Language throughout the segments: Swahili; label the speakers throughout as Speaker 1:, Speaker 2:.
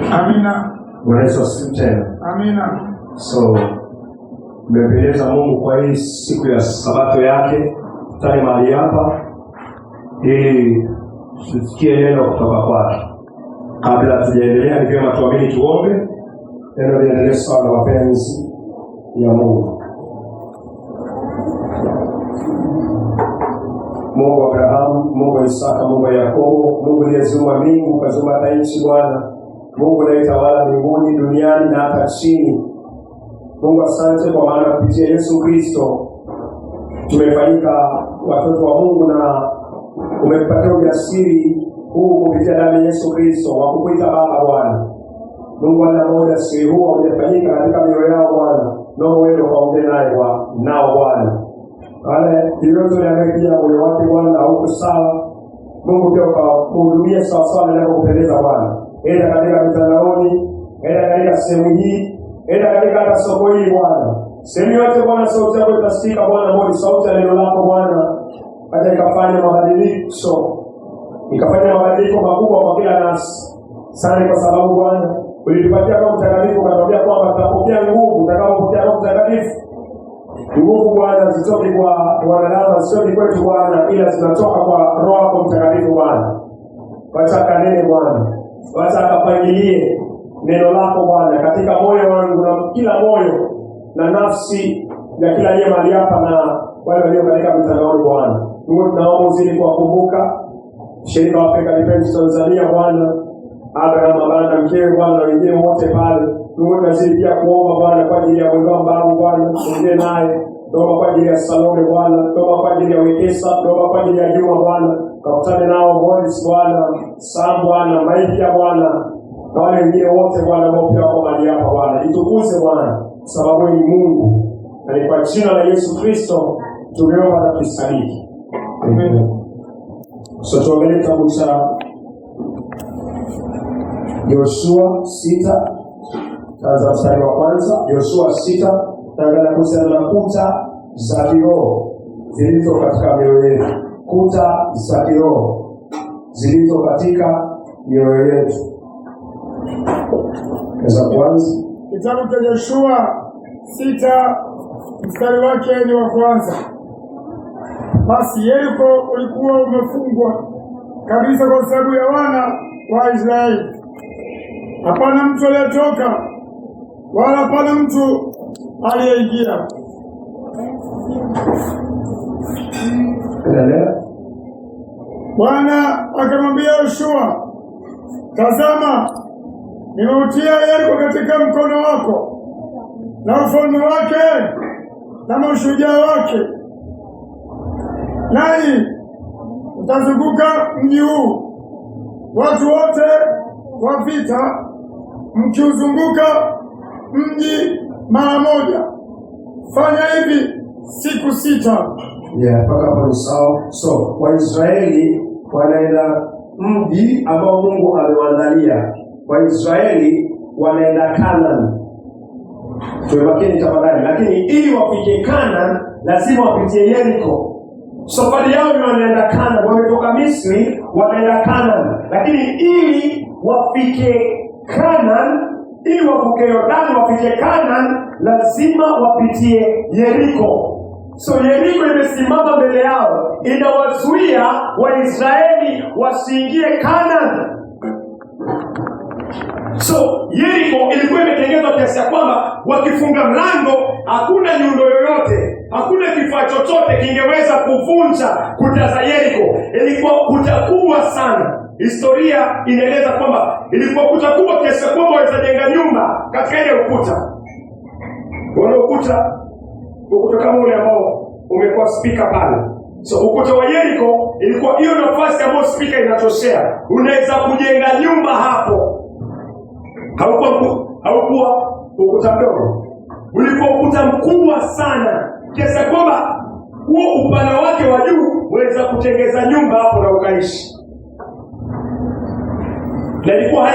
Speaker 1: Amina.
Speaker 2: Bwana Yesu asifiwe tena.
Speaker 1: Amina.
Speaker 2: So nimependeza Mungu kwa hii siku ya Sabato yake tani mahali hapa ili tusikie neno kutoka kwake. Kabla tujaendelea, ni vyema tuamini tuombe neno liendelee sawa na mapenzi ya Mungu. Mungu wa Abrahamu, Mungu wa Isaka, Mungu wa Yakobo, Mungu aliyeziumba mbingu kaziumba hata nchi, Bwana Mungu anayetawala mbinguni, duniani na hata chini. Mungu asante kwa maana kupitia Yesu Kristo tumefanyika watoto wa Mungu na umetupatia ujasiri huu kupitia damu ya Yesu Kristo wa kukuita Baba. Bwana Mungu anaona siri huu umefanyika katika mioyo yao Bwana, nao wewe ukaongee naye nao Bwana. Wale yote anayepia moyo wake Bwana hauko sawa, Mungu pia ukahudumia sawa sawa na kupendeza Bwana. Enda katika mitandaoni, enda katika sehemu hii, enda katika hata soko hili Bwana. Sehemu yote Bwana sauti yako itasikika Bwana, mbona sauti ya neno lako Bwana hata ikafanya mabadiliko makubwa kwa kila nafsi. Sana kwa sababu Bwana ulitupatia Roho Mtakatifu, ukatuambia kwamba tutapokea nguvu utakapopokea Roho Mtakatifu. Nguvu Bwana zitoke kwa wanadamu, sio kwetu Bwana, ila zinatoka kwa Roho wako Mtakatifu Bwana. Wacha kanene Bwana, wacha akapangilie neno lako Bwana katika moyo wangu na kila moyo na nafsi ya kila aliye mahali hapa na wale walio katika mitandao Bwana. Mungu tunaomba uzidi kuwakumbuka shirika wa Afrika Defense Tanzania Bwana, Abraham Abanda mkewe Bwana na wengine wote pale. Mungu tunazidi pia kuomba Bwana kwa ajili ya mwendo mbabu Bwana, ongee naye. Tuomba kwa ajili ya Salome Bwana, tuomba kwa ajili ya Wekesa, tuomba kwa ajili ya Juma Bwana, kakutane nao Boris Bwana, Sam Bwana, Maikia Bwana, na wale wengine wote Bwana ambao pia wako mahali hapa Bwana. Jitukuze Bwana sababu ni Mungu. Na ni kwa jina la Yesu Kristo tumeomba na tusadiki. Amen. So tuangalie kitabu cha Yoshua 6 kaanza mstari wa kwanza. Yoshua 6 tunaangalia kuhusiana na kuta za kiroho zilizo katika mioyo yetu. Kuta za kiroho zilizo katika mioyo yetu. Kaza kwanza.
Speaker 1: Kitabu cha Yoshua 6 mstari wake ni wa kwanza. Basi Yeriko ulikuwa umefungwa kabisa kwa sababu ya wana wa Israeli. Hapana mtu aliyetoka wala hapana mtu aliyeingia. Bwana akamwambia Yoshua, tazama, nimeutia Yeriko katika mkono wako, na ufalme wake na mashujaa wake, nanyi utazunguka mji huu, watu wote wa vita mkiuzunguka mji mara moja. Fanya hivi siku 6.
Speaker 2: Mpaka hapo sawa. So Waisraeli wanaenda mji ambao Mungu amewaandalia. Waisraeli wanaenda Canaan. Tuwekeni tafadhali, lakini ili wafike Canaan lazima wapitie Yeriko. Safari yao ni wanaenda Canaan, wametoka Misri wanaenda Canaan. Lakini ili wafike Canaan, ili wavuke Yordani wafike Canaan, lazima wapitie Yeriko. So Yeriko imesimama mbele yao, inawazuia Waisraeli wasiingie Canaan. So Yeriko ilikuwa imetengenezwa kiasi ya kwamba wakifunga mlango hakuna nyundo yoyote, hakuna kifaa chochote kingeweza kuvunja kuta za Yeriko. Ilikuwa kuta kubwa sana. Historia inaeleza kwamba ilikuwa kuta kubwa kiasi ya kwamba waweza jenga nyumba katika ile ukuta. Ule ukuta kama ule ambao umekuwa speaker pale. So ukuta wa Yeriko ilikuwa hiyo nafasi ambayo speaker inatoshea. Unaweza kujenga nyumba hapo. Haukuwa ukuta mdogo. Ulikuwa ukuta mkubwa sana kiasi kwamba huo upana wake wa juu unaweza kutengeza nyumba hapo na ukaishi. Na ilikuwa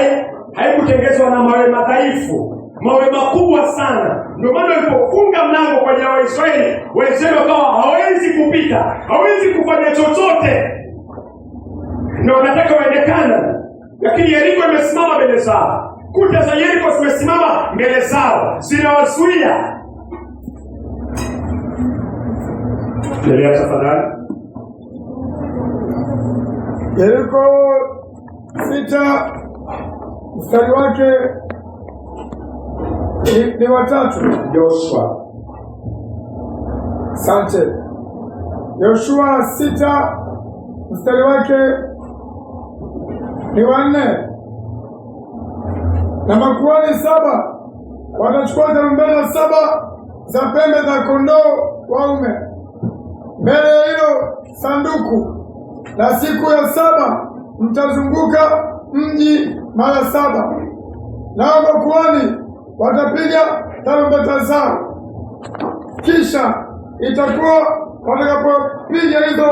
Speaker 2: haikutengezwa na mawe madhaifu, mawe makubwa sana. Ndio maana walipofunga mlango kwa ajili ya Waisraeli, Waisraeli wakawa hawezi kupita, hawezi kufanya chochote. Na wanataka waende Canaan. Lakini Yeriko imesimama mbele zao. kuta za Yeriko zimesimama mbele zao, zinawazuia. Endelea tafadhali.
Speaker 1: Yeriko 6 mstari wake ni 3.
Speaker 2: Joshua.
Speaker 1: Asante. Yoshua 6 mstari wake ni 4. Na makuhani 7 watachukua tarumbeta 7 za pembe za kondoo waume mbele ya hilo sanduku, na siku ya 7 mtazunguka mji mara 7. Nao makuhani watapiga tarumbeta zao. Kisha itakuwa watakapopiga hizo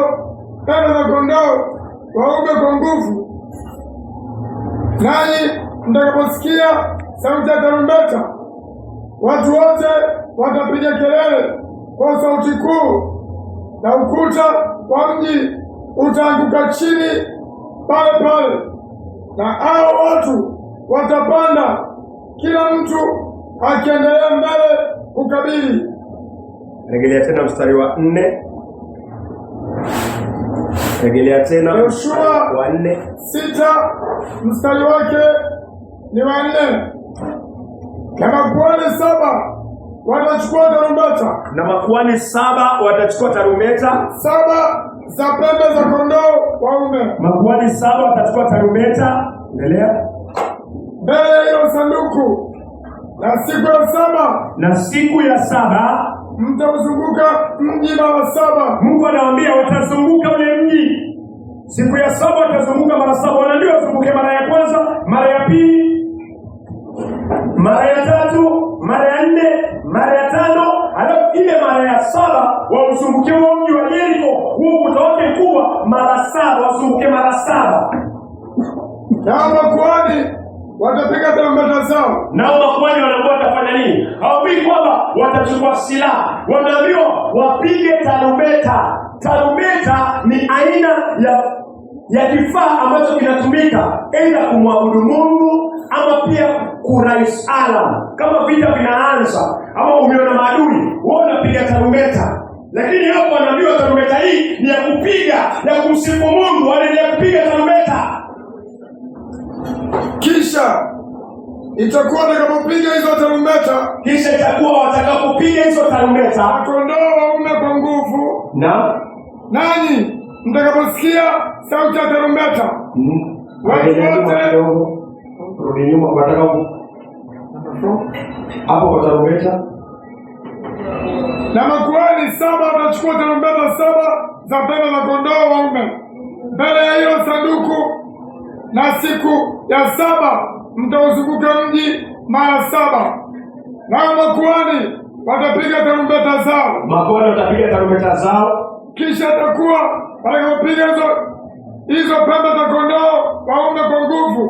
Speaker 1: pembe za kondoo waume kwa nguvu, nanyi mtakaposikia sauti ya tarumbeta, watu wote watapiga kelele kwa sauti kuu, na ukuta wa mji utaanguka chini pale pale, na hao watu watapanda, kila mtu akiendelea mbele kukabili.
Speaker 2: Rejelea tena mstari wa 4. Rejelea tena
Speaker 1: Yoshua
Speaker 2: wa 4.
Speaker 1: 6 mstari wake ni 4. Na makuhani 7 watachukua tarumbeta.
Speaker 2: Na makuhani 7 watachukua tarumbeta
Speaker 1: 7 za pembe za kondoo waume.
Speaker 2: Makuhani 7 watachukua tarumbeta. Endelea.
Speaker 1: Mbele ya hilo sanduku, na siku ya 7.
Speaker 2: Na siku ya 7
Speaker 1: mtauzunguka mji mara 7.
Speaker 2: Mungu anawaambia watazunguka ule mji. Siku ya 7 watazunguka mara 7. Wanaambiwa wazunguke mara ya kwanza, mara ya pili, mara ya 3, mara ya 4, mara ya 5, alafu ile mara ya 7 wauzunguke huo mji wa Yeriko, huo ukuta wake mkubwa mara 7, wazunguke mara 7.
Speaker 1: Nao makuhani watapiga tarumbeta zao.
Speaker 2: Nao makuhani wanakuwa watafanya nini? Hawaambii kwamba watachukua silaha. Wanaambiwa wapige tarumbeta. Tarumbeta ni aina ya kifaa ambacho kinatumika aidha kumwabudu Mungu ama pia kurais alam. Kama vita vinaanza ama umeona maadui, wao wanapiga tarumbeta. Lakini hapo wanaambiwa tarumbeta hii ni ya kupiga, ya kumsifu Mungu, wanaendelea kupiga tarumbeta.
Speaker 1: Kisha itakuwa watakapopiga hizo tarumbeta, kondoo waume kwa nguvu, nanyi mtakaposikia sauti ya tarumbeta,
Speaker 2: rudi nyuma hapo kwa tarumbeta.
Speaker 1: Na makuhani 7 watachukua tarumbeta 7 za pembe za kondoo waume mbele ya hilo sanduku, na siku ya 7 mtauzunguka mji mara 7. Nao makuhani watapiga tarumbeta zao. Kisha atakuwa watakapopiga hizo pembe za kondoo waume kwa nguvu,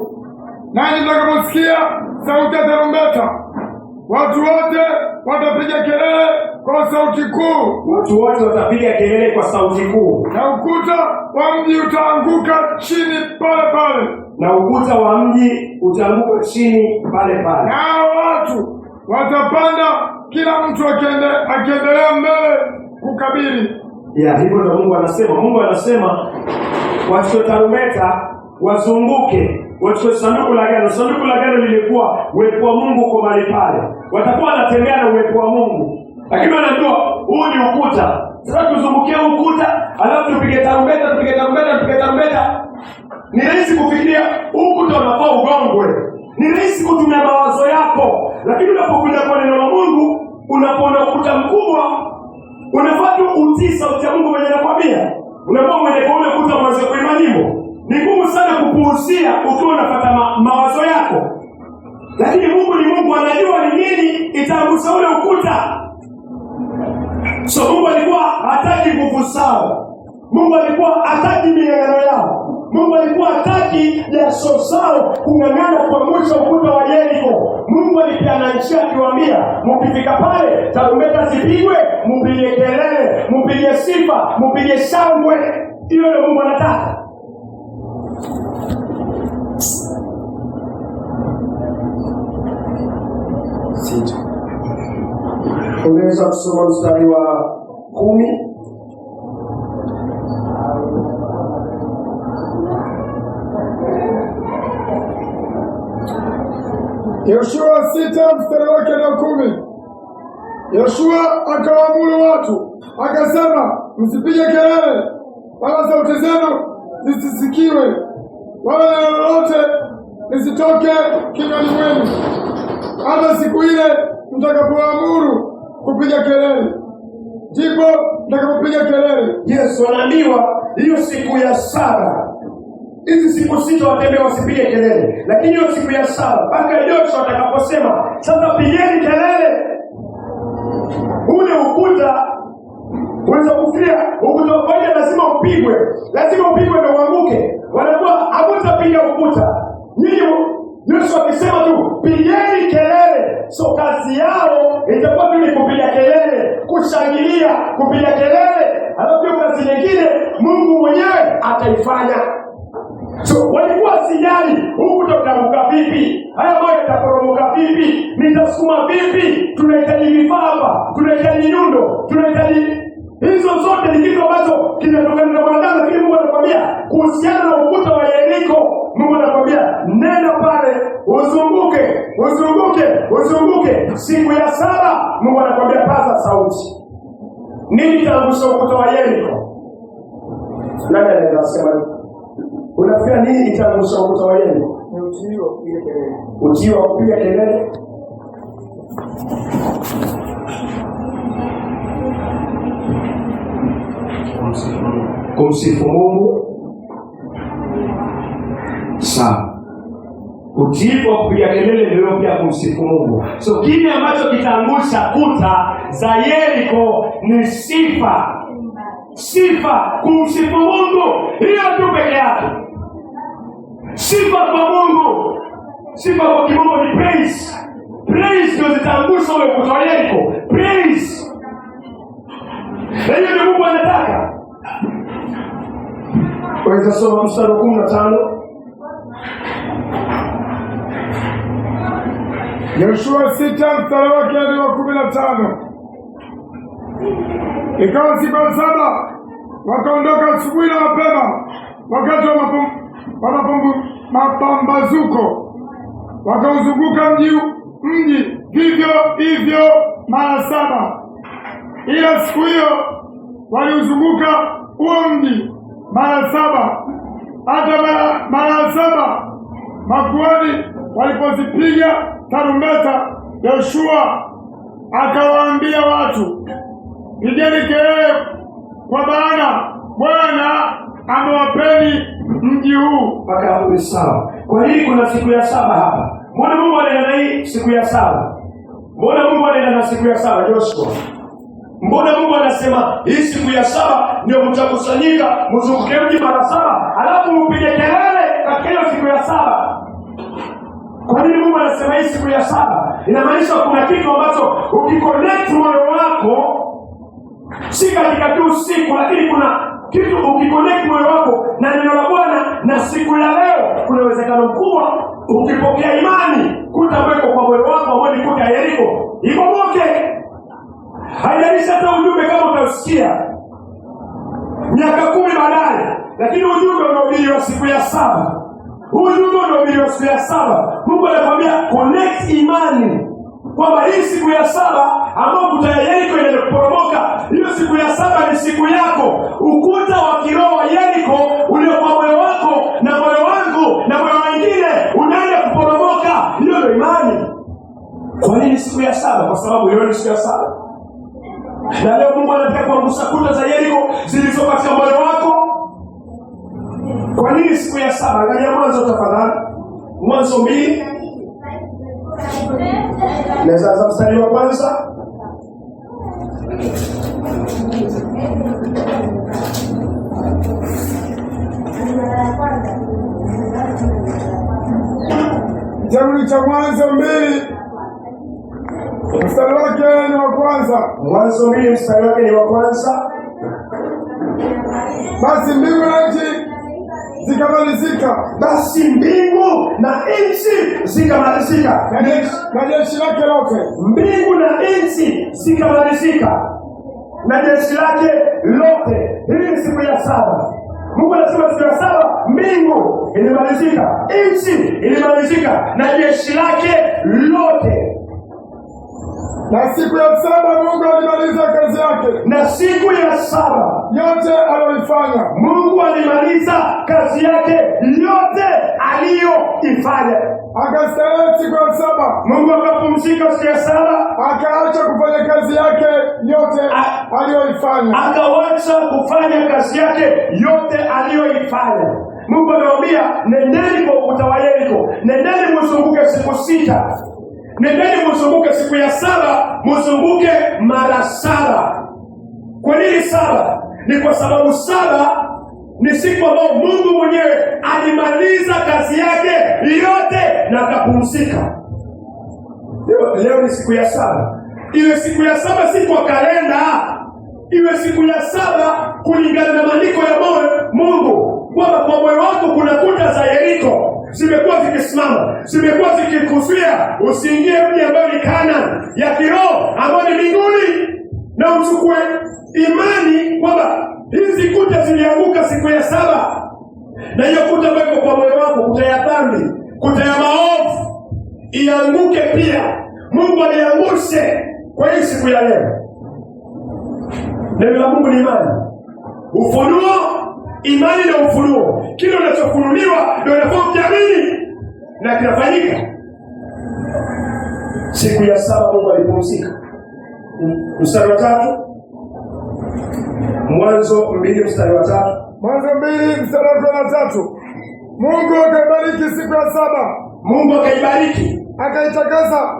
Speaker 1: nanyi mtakaposikia sauti ya tarumbeta, watu wote watapiga kelele kwa sauti kuu. Na ukuta wa mji utaanguka chini pale pale. Na hao watu watapanda, kila mtu akiendelea mbele kukabili.
Speaker 2: Hivyo ndio Mungu anasema. Mungu anasema wachukue tarumbeta, wazunguke, wachukue sanduku la agano. Sanduku la agano lilikuwa uwepo wa Mungu uko mahali pale. Watakuwa wanatembea na uwepo wa Mungu. Lakini wanajua huu ni ukuta. Sasa tuzungukie ukuta, alafu tupige tarumbeta. Ni rahisi kufikiria ukuta unafaa ugongwe. Ni rahisi kutumia mawazo yako. Lakini unapokuja kwa neno la Mungu, unapoona ukuta mkubwa, unafaa tu utii sauti ya Mungu mwenye anakwambia. Unapokuwa mwenye kwa ule ukuta mwanzo kuimba nyimbo, ni ngumu sana kupuuzia ukiwa unafuata mawazo yako. Lakini Mungu ni Mungu, anajua ni nini itaangusa ule ukuta. So Mungu alikuwa hataki nguvu zao. Mungu alikuwa hataki miengano yao. Mungu alikuwa hataki jasho zao kung'ang'ana kuangusha ukuta wa Yeriko. Mungu alipeana njia akiwaambia, mkifika pale tarumbeta zipigwe, mpige kelele, mpige sifa, mpige shangwe. Hiyo ndio Mungu anataka. 6. Unaweza kusoma mstari wa 10.
Speaker 1: Yoshua 6 mstari wake na 10. Yoshua akawaamuru watu akasema, msipige kelele wala sauti zenu zisisikiwe wala neno lolote lisitoke kinywani mwenu hata siku ile mtakapoamuru kupiga kelele, ndipo mtakapopiga kelele.
Speaker 2: Yesu anaambiwa hiyo siku ya 7. Hizi siku 6 watembea wasipige kelele, lakini hiyo siku ya 7 mpaka Yoshua atakaposema sasa pigeni kelele, ule ukuta unaweza kufia. Ukuta mmoja lazima upigwe, ndio uanguke. Wanakuwa hamtapiga ukuta nyinyi. Yesu akisema tu pigeni kelele, so kazi yao itakuwa tu ni kupiga kelele, kushangilia, kupiga kelele, alafu hiyo kazi nyingine Mungu mwenyewe ataifanya. So walikuwa sijali ukuta utaanguka vipi, haya mawe yataporomoka vipi, nitasukuma vipi, tunahitaji vifaa hapa, tunahitaji nyundo, tunahitaji hizo zote. Ni kitu ambacho kinatokana na mwanadamu, lakini Mungu anakuambia kuhusiana na ukuta wa Yeriko. Mungu anakuambia nenda pale uzunguke. Siku ya 7 Mungu anakuambia paza sauti. Nini kitaangusha ukuta wa Yeriko? Nani anaweza sema? Unafikia nini itaangusha ukuta wa Yeriko?
Speaker 1: Ni utii wa kupiga kelele.
Speaker 2: Utii wa kupiga kelele. Kumsifu Mungu. Sawa. Utii wa kupiga kelele ndio pia kumsifu Mungu. So kile ambacho kitaangusha kuta za Yeriko ni sifa. Kumsifu Mungu. Hiyo tu peke yake. Sifa kwa Mungu. Sifa kwa kimombo ni praise. Praise ndio zitaangusha ule ukuta wa Yeriko. Praise. Hiyo ndio Mungu anataka. Waweza soma mstari wa 15.
Speaker 1: Yoshua 6 mstari wake wa 15. Ikawa siku ya 7 wakaondoka asubuhi na mapema wakati wa mapambazuko, wakauzunguka mji vivyo hivyo mara 7. Ila siku hiyo waliuzunguka huo mji mara 7. Hata mara 7 makuhani walipozipiga tarumbeta, Yoshua akawaambia watu, pigeni kelele, kwa maana Bwana amewapeni mji huu.
Speaker 2: Mpaka hapo ni sawa. Kwa hiyo kuna siku ya 7 hapa. Mbona Mungu anaenda na hii siku ya 7? Mbona Mungu anaenda na siku ya 7 Joshua? Mbona Mungu anasema hii siku ya 7 ndio mtakusanyika mzunguke mji mara 7, alafu mpige kelele katika hiyo siku ya 7? Kwa nini Mungu anasema hii siku ya 7? Inamaanisha kuna kitu ambacho ukiconnect moyo wako, si katika tu siku, lakini kuna kitu ukiconnect moyo wako na neno la Bwana na siku ya leo, kuna uwezekano mkubwa ukipokea imani kutaweko kwa moyo wako ambao ni kuta Yeriko ibomoke. Haijalishi hata ujumbe kama utasikia miaka 10 baadaye, lakini ujumbe unaohubiriwa siku ya 7. Ujumbe unaohubiriwa siku ya 7. Mungu anakuambia connect imani kwamba hii siku ya 7 ambao kuta Yeriko inaenda kuporomoka, hiyo siku ya 7 ni siku yako. Ukuta wa kiroho wa Yeriko uliokuwa moyo wako na moyo wangu na moyo wengine unaenda kuporomoka. Hiyo ndio imani. Kwa nini siku ya 7? Kwa sababu hiyo ni siku ya 7. Na leo Mungu anataka kuangusha kuta za Yeriko zilizo katika moyo wako. Kwa nini siku ya 7? Angalia Mwanzo tafadhali. Mwanzo 2. Naweza mstari wa kwanza.
Speaker 1: Kitabu cha Mwanzo 2 mstari wake ni wa kwanza.
Speaker 2: Mwanzo 2 mstari wake ni wa kwanza.
Speaker 1: Basi mbingu na nchi zikamalizika,
Speaker 2: basi mbingu na nchi zikamalizika,
Speaker 1: na jeshi lake lote.
Speaker 2: Mbingu na nchi zikamalizika na jeshi lake lote. Hii ni siku ya saba. Mungu anasema siku ya saba mbingu ilimalizika, nchi ilimalizika na jeshi lake lote.
Speaker 1: Na siku ya saba Mungu alimaliza kazi yake.
Speaker 2: Na siku ya saba
Speaker 1: yote aliyoifanya,
Speaker 2: Mungu alimaliza kazi yake yote aliyoifanya.
Speaker 1: Akastarehe siku ya saba.
Speaker 2: Mungu akapumzika siku ya saba,
Speaker 1: akaacha kufanya kazi yake yote aliyoifanya.
Speaker 2: Akawacha kufanya kazi yake yote aliyoifanya. Mungu anawaambia, nendeni kwa ukuta wa Yeriko, nendeni mzunguke siku 6. Nendeni mzunguke siku ya saba, mzunguke mara 7. Kwa nini 7? Ni kwa sababu 7 ni siku ambayo Mungu mwenyewe alimaliza kazi yake yote na akapumzika. Leo ni siku ya 7. Iwe siku ya 7 si kwa kalenda, iwe siku ya 7 kulingana na maandiko ya Mungu, kwamba kwa moyo wako kuna kuta za Yeriko zimekuwa zikisimama, zimekuwa zikikuzuia usiingie mji ambao ni Kanaani ya kiroho ambao ni mbinguni, na uchukue imani kwamba hizi kuta zilianguka siku ya 7. Na hiyo kuta ambayo iko kwa moyo wako, kuta ya dhambi, kuta ya maovu, ianguke pia. Mungu aliangushe kwa hii siku ya leo. Neno la Mungu ni imani. Ufunuo, imani na ufunuo. Kile unachofunuliwa ndio unafaa kuamini na kinafanyika. Siku ya 7 Mungu alipumzika. Mstari wa 3, Mwanzo 2 mstari wa 3.
Speaker 1: Mwanzo 2 mstari wa 3. Mungu akaibariki siku ya 7.
Speaker 2: Mungu akaibariki,
Speaker 1: akaitakasa,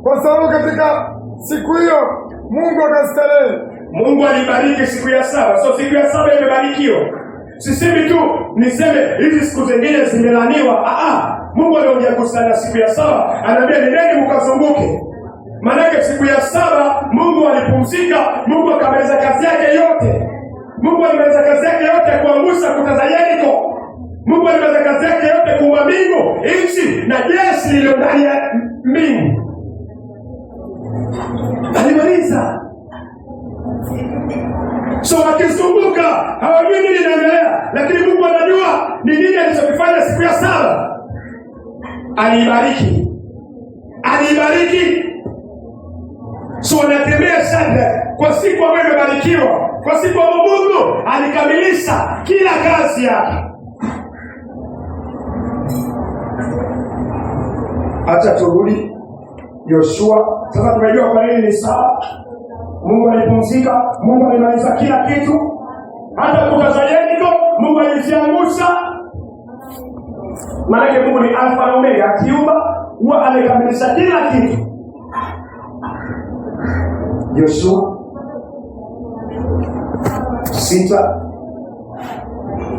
Speaker 1: kwa sababu katika siku hiyo Mungu akastarehe.
Speaker 2: Mungu alibariki siku ya 7. So siku ya 7 imebarikiwa. Sisemi tu niseme hizi siku zingine zimelaniwa. Mungu anaongea kuhusiana siku ya 7. Anaambia nendeni mkazunguke. Maana siku ya 7 Mungu alipumzika, Mungu akamaliza kazi yake yote. Mungu alimaliza kazi yake yote kuangusha kuta za Yeriko. Mungu alimaliza kazi yake yote kuumba mbingu, nchi na jeshi lililo ndani ya mbingu. Alimaliza. So wakizunguka hawajui nini inaendelea, lakini Mungu anajua ni nini alichokifanya siku ya 7. Alibariki. So wanatembea Shadraka kwa siku ambayo imebarikiwa, kwa siku ambayo Mungu alikamilisha kila kazi yake. Acha turudi Yoshua. Sasa tumejua kwa nini ni 7. Mungu alipumzika, Mungu alimaliza kila kitu. Hata kuta za Yeriko Mungu aliziangusha. Maana Mungu ni Alfa na Omega, akiumba huwa amekamilisha kila kitu. Yoshua 6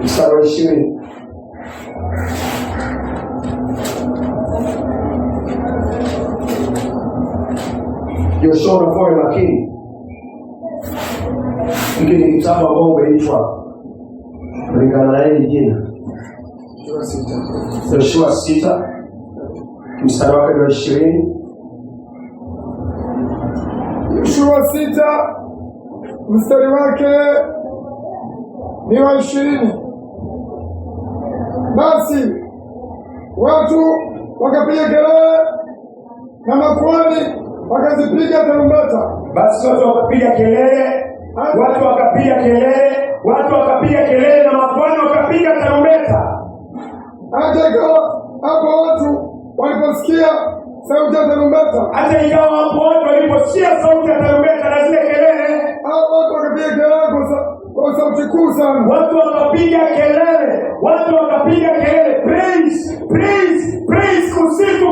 Speaker 2: mstari wa 20. Yoshua unakuwa makini. Hiki ni kitabu ambao umeitwa kulingana na hili jina. Yoshua 6 mstari wa 20.
Speaker 1: Yoshua 6 mstari wake ni wa 20. Basi watu wakapiga kelele na makuhani wakazipiga tarumbeta.
Speaker 2: Basi watu wakapiga kelele, watu wakapiga kelele na makuhani wakapiga tarumbeta.
Speaker 1: Hata ikawa hapo watu waliposikia sauti ya tarumbeta,
Speaker 2: na zile kelele,
Speaker 1: hao watu wakapiga kelele kwa sauti kuu sana.
Speaker 2: Watu wakapiga kelele, praise, kusifu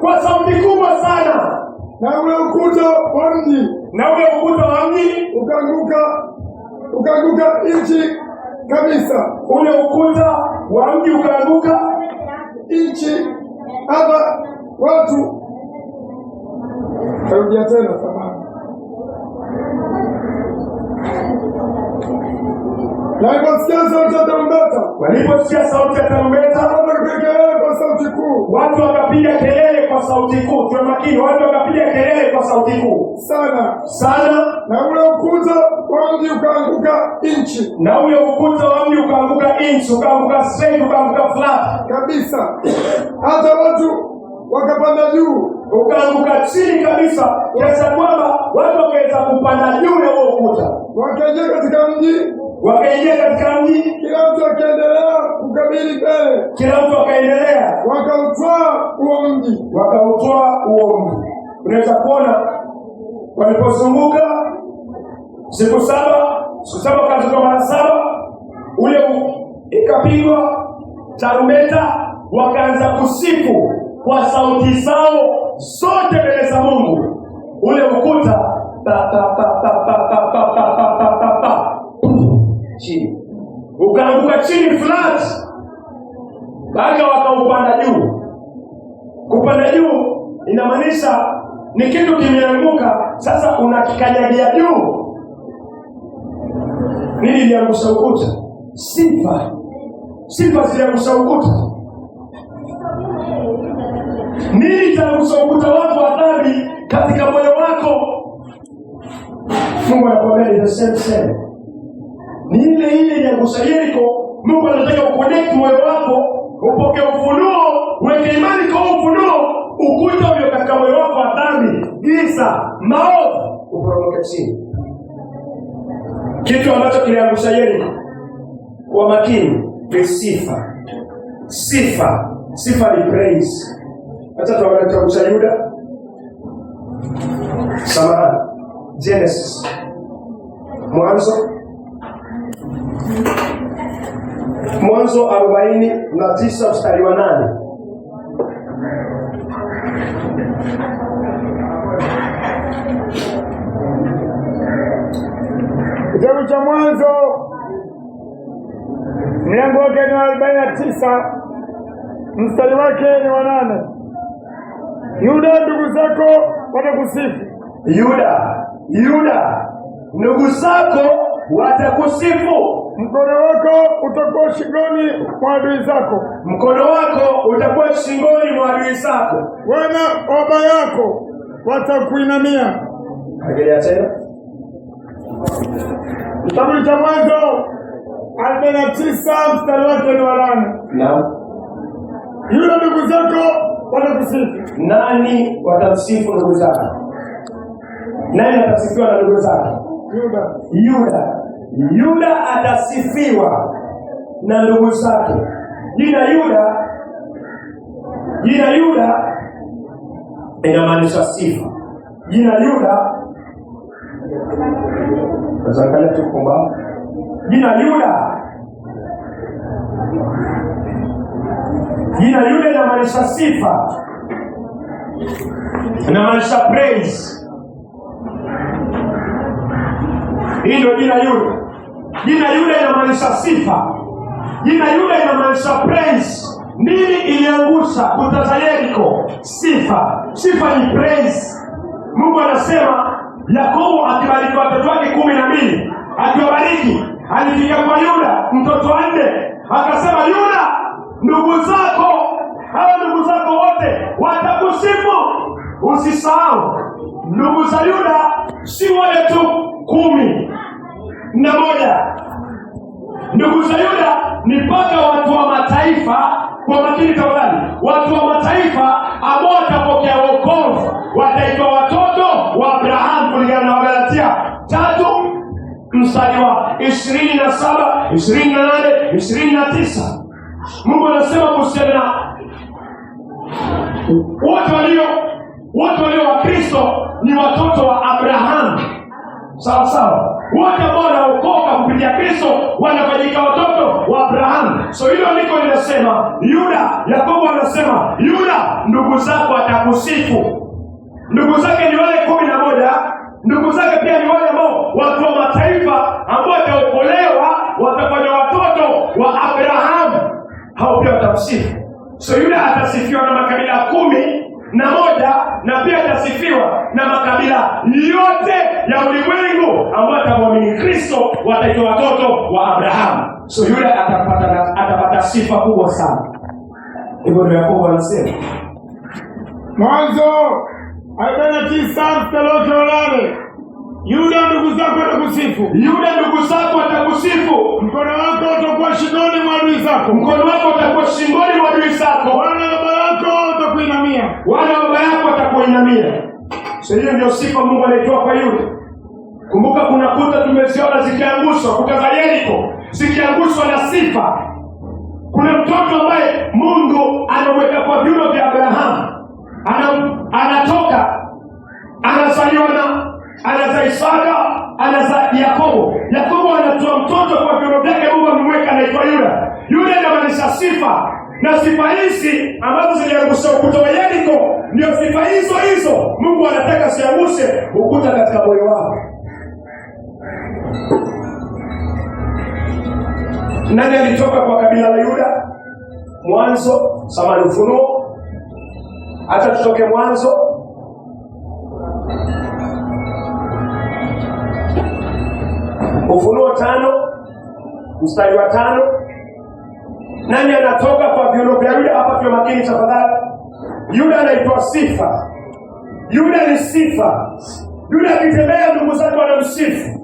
Speaker 2: kwa sauti kubwa sana.
Speaker 1: Na ule ukuta wa mji ukaanguka nchi kabisa.
Speaker 2: Ule ukuta wa mji ukaanguka
Speaker 1: nchi, hata watu karudia tena samani. Na waliposikia sauti ya tarumbeta,
Speaker 2: waliposikia sauti ya tarumbeta,
Speaker 1: wakapiga kelele kwa sauti kuu.
Speaker 2: Watu wakapiga kelele kwa sauti kuu. Tuwe makini, watu wakapiga kelele kwa sauti kuu
Speaker 1: sana
Speaker 2: sana,
Speaker 1: na ule ukuta wa mji ukaanguka inchi.
Speaker 2: Na ule ukuta wa mji ukaanguka inchi, ukaanguka straight, ukaanguka flat
Speaker 1: kabisa. Hata watu wakapanda juu,
Speaker 2: ukaanguka chini kabisa, kiasi kwamba watu wakaweza kupanda juu ya huo ukuta.
Speaker 1: Wakaingia katika mji,
Speaker 2: kila
Speaker 1: mtu akaendelea kukabili mbele,
Speaker 2: kila mtu akaendelea,
Speaker 1: wakautwaa huo mji.
Speaker 2: Unaweza kuona walipozunguka siku saba katika mara 7, ule ikapigwa tarumbeta, wakaanza kusifu kwa sauti zao zote mbele za Mungu. Ule ukuta chini, ukaanguka chini flat, baada wakaupanda juu. Kupanda juu inamaanisha ni kitu kimeanguka, sasa unakikanyagia juu. Nini iliangusha ukuta? Sifa ziliangusha ukuta. Nini itaangusha ukuta wako wa dhambi katika moyo wako? Mungu anakuambia the same. Ni ile iliangusha Yeriko. Mungu anataka uconnect moyo wako, upokee ufunuo, uweke imani kwa ufunuo, ukuta ulio katika moyo wako wa dhambi, giza, maovu, uporomoke chini. Kitu ambacho kiliangusha Yeriko, kwa makini, ni sifa. Sifa ni praise. Acha tuangalie kitabu cha Yuda. Genesis. Mwanzo 49 mstari wa 8.
Speaker 1: Kitabu cha Mwanzo mlango wake ni 49 mstari wake ni wa 8. Yuda, ndugu zako watakusifu.
Speaker 2: Yuda, ndugu zako watakusifu.
Speaker 1: Mkono wako utakuwa shingoni mwa adui zako. Wana wa baba yako watakuinamia.
Speaker 2: Angalia tena.
Speaker 1: Kitabu cha Mwanzo 49 mstari wake ni wa 8.
Speaker 2: Naam.
Speaker 1: Yuda, ndugu zako watakusifu.
Speaker 2: Nani watamsifu ndugu zake? Nani atasifiwa na ndugu zake? Yuda atasifiwa na ndugu zake. Jina Yuda inamaanisha sifa. Jina Yuda inamaanisha sifa, inamaanisha praise. Hilo jina Yuda. Jina Yuda inamaanisha sifa. Jina Yuda inamaanisha praise. Nini iliangusha kuta za Yeriko? Sifa ni praise. Mungu anasema Yakobo akibariki watoto wake 12, akiwabariki alifika kwa Yuda mtoto wa 4, akasema Yuda, ndugu zako wote watakusifu. Usisahau ndugu za Yuda si wale tu 11. Ndugu za Yuda ni mpaka watu wa mataifa. Kwa makini tafadhali, watu wa mataifa ambao watapokea wokovu wataitwa watoto wa Abrahamu kulingana na Wagalatia 3 mstari wa 27, 28, 29. Mungu anasema kuhusiana wote walio wa Kristo ni watoto wa Abrahamu. Sawa. Wote ambao wanaokoka kupitia Kristo wanafanyika watoto wa Abrahamu. So hilo liko linasema Yuda. Yakobo anasema Yuda, ndugu zako watakusifu. Ndugu zake ni wale 11. Ndugu zake pia ni wale ambao watu wa mataifa ambao wataokolewa, watafanya watoto wa Abrahamu. Hao pia watamsifu. So Yuda atasifiwa na makabila 11 na pia atasifiwa na makabila yote ya ulimwengu ambao atamwamini Kristo wataitwa watoto wa Abrahamu. So yule atapata sifa kubwa sana. Hivyo ndio Yakobo anasema.
Speaker 1: Mwanzo 49 mstari wa 8. Yuda ndugu zako watakusifu.
Speaker 2: Yuda ndugu zako watakusifu.
Speaker 1: Mkono wako utakuwa shingoni mwa adui zako.
Speaker 2: Mkono wako utakuwa shingoni mwa adui zako.
Speaker 1: Wana wa baba yako watakuinamia.
Speaker 2: Wana wa baba yako watakuinamia. So hiyo ndio sifa Mungu anaitoa kwa Yuda. Kumbuka kuna kuta tumeziona zikiangushwa, kuta za Yeriko zikiangushwa na sifa. Kuna mtoto ambaye Mungu anaweka kwa viuno vya Abrahamu. Anatoka, anazaliwa na anazaa Isaka, anazaa Yakobo. Yakobo anatoa mtoto kwa viuno vyake, Mungu amemweka anaitwa Yuda. Yuda inamaanisha sifa. Na sifa hizi ambazo ziliangusha ukuta wa Yeriko ndio sifa hizo Mungu anataka siangushe ukuta katika moyo wako. Nani alitoka kwa kabila la Yuda? Mwanzo, Ufunuo. Acha tutoke Mwanzo. Ufunuo 5 mstari wa 5. Nani anatoka kwa viuno vya Yuda? Hapa kwa makini tafadhali. Yuda anaitwa sifa. Yuda ni sifa. Yuda akitembea ndugu zake wanamsifu.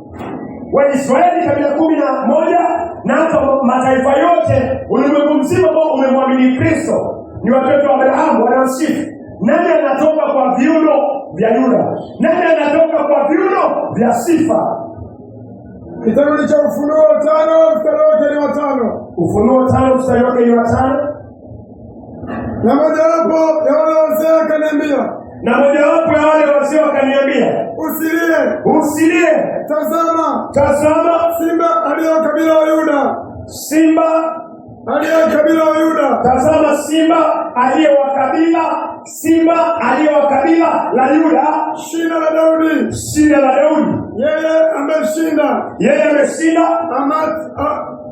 Speaker 2: Waisraeli kabila 11 na hata mataifa yote ulimwengu mzima ambao umemwamini Kristo ni watoto wa Abrahamu wanamsifu. Nani anatoka kwa viuno vya Yuda? Nani anatoka kwa viuno vya sifa?
Speaker 1: Kitabu cha Ufunuo 5 mstari wake ni wa 5.
Speaker 2: Ufunuo 5 mstari wake ni wa 5.
Speaker 1: Na mojawapo ya wale wazee akaniambia.
Speaker 2: Na mojawapo ya wale wazee wakaniambia.
Speaker 1: Usilie. Tazama simba aliye kabila wa Yuda.
Speaker 2: Simba
Speaker 1: aliye kabila wa Yuda.
Speaker 2: Tazama simba aliye wa kabila la Yuda.
Speaker 1: Shina la Daudi. Yeye ameshinda.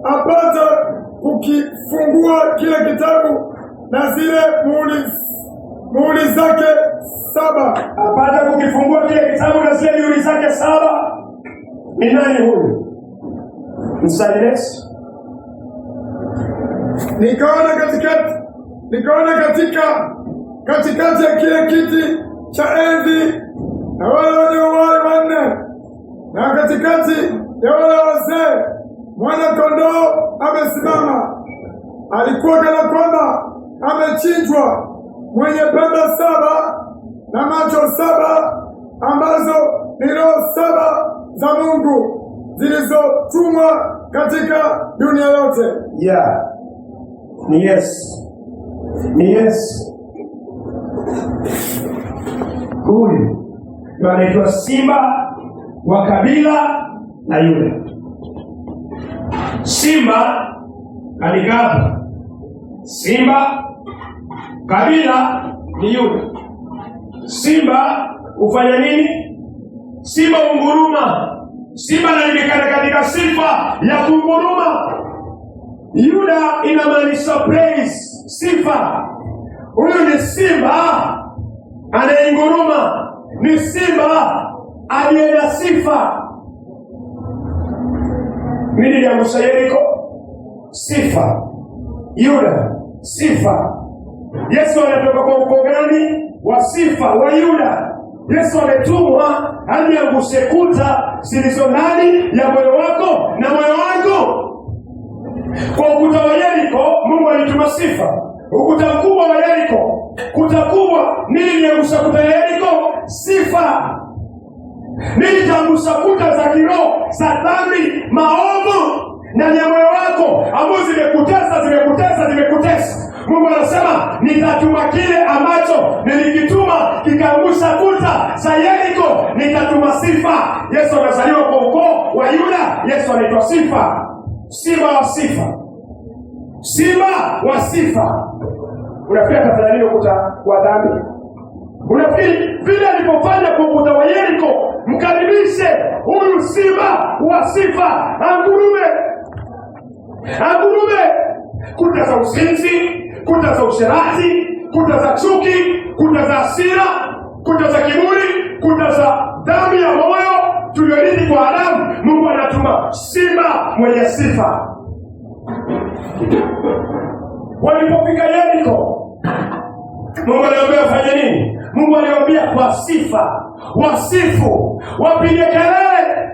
Speaker 1: Apata kukifungua kile kitabu na zile muhuri zake 7.
Speaker 2: Apata kukifungua kile kitabu na zile muhuri zake 7. Ni nani huyu? Msaidizi.
Speaker 1: Nikaona katikati ya kile kiti cha enzi na wale wenye uhai 4 na katikati ya wale wazee mwana kondoo amesimama. Alikuwa kana kwamba amechinjwa, mwenye pembe 7 na macho 7 ambazo ni roho 7 za Mungu zilizotumwa katika dunia yote.
Speaker 2: Ni Yesu. Huyu anaitwa simba wa kabila la Yuda. Simba alikapa. Simba kabila ni Yuda. Simba ufanya nini? Simba unguruma. Simba anajulikana katika sifa ya kunguruma. Yuda inamaanisha praise, sifa. Huyu ni simba anayeinguruma, ni simba aliye na sifa. Nini liangusha Yeriko? Sifa. Yuda, sifa. Yesu anatoka kwa ukoo gani? Wa sifa, wa Yuda. Yesu ametumwa hadi angushe kuta zilizo ndani ya moyo wako na moyo wangu. Kwa ukuta wa Yeriko Mungu alituma sifa. Ukuta mkubwa wa Yeriko, kuta kubwa, nini liangusha kuta ya Yeriko? Sifa. Nini liangusha kuta za kiroho, za dhambi, maovu ndani ya moyo wako ambazo zimekutesa. Mungu anasema nitatuma kile ambacho nilikituma kikaangusha kuta za Yeriko, nitatuma sifa. Yesu anazaliwa kwa ukoo wa Yuda. Yesu anaitwa sifa. Simba wa sifa. Simba wa sifa. Unafikiri atafanya ukuta wa dhambi? Unafikiri vile alipofanya kwa ukuta wa Yeriko, mkaribishe huyu simba wa sifa angurume kuta za uzinzi, kuta za usherati, kuta za chuki, kuta za hasira, kuta za kiburi, kuta za dhambi ya moyo, anatuma simba mwenye sifa. Walipofika Yeriko, Mungu aliwaambia wafanye nini? Mungu aliwaambia kwa sifa, wasifu, wapige kelele.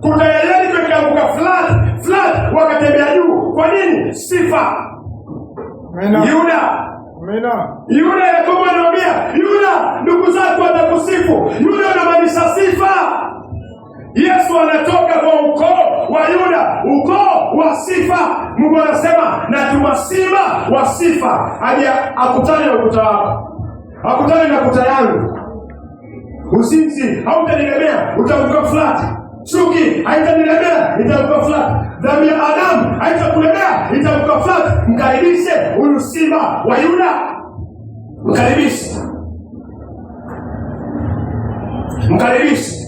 Speaker 2: Kuta ya Yeriko ikaanguka flat, wakatembea juu. Kwa nini? Sifa. Yuda Yakobo anamwambia, Yuda, ndugu zako watakusifu. Yuda anamaanisha sifa. Yesu anatoka kwa ukoo wa Yuda, ukoo wa sifa. Mungu anasema natuma simba wa sifa aje akutane na ukuta wako, akutane na kuta yangu. Usinzi hautanilemea, utaanguka flat. Chuki haitanilemea, itaanguka flat. Dhambi ya Adamu haitakulemea, itaanguka flat. Mkaribishe huyu simba wa Yuda, mkaribishe.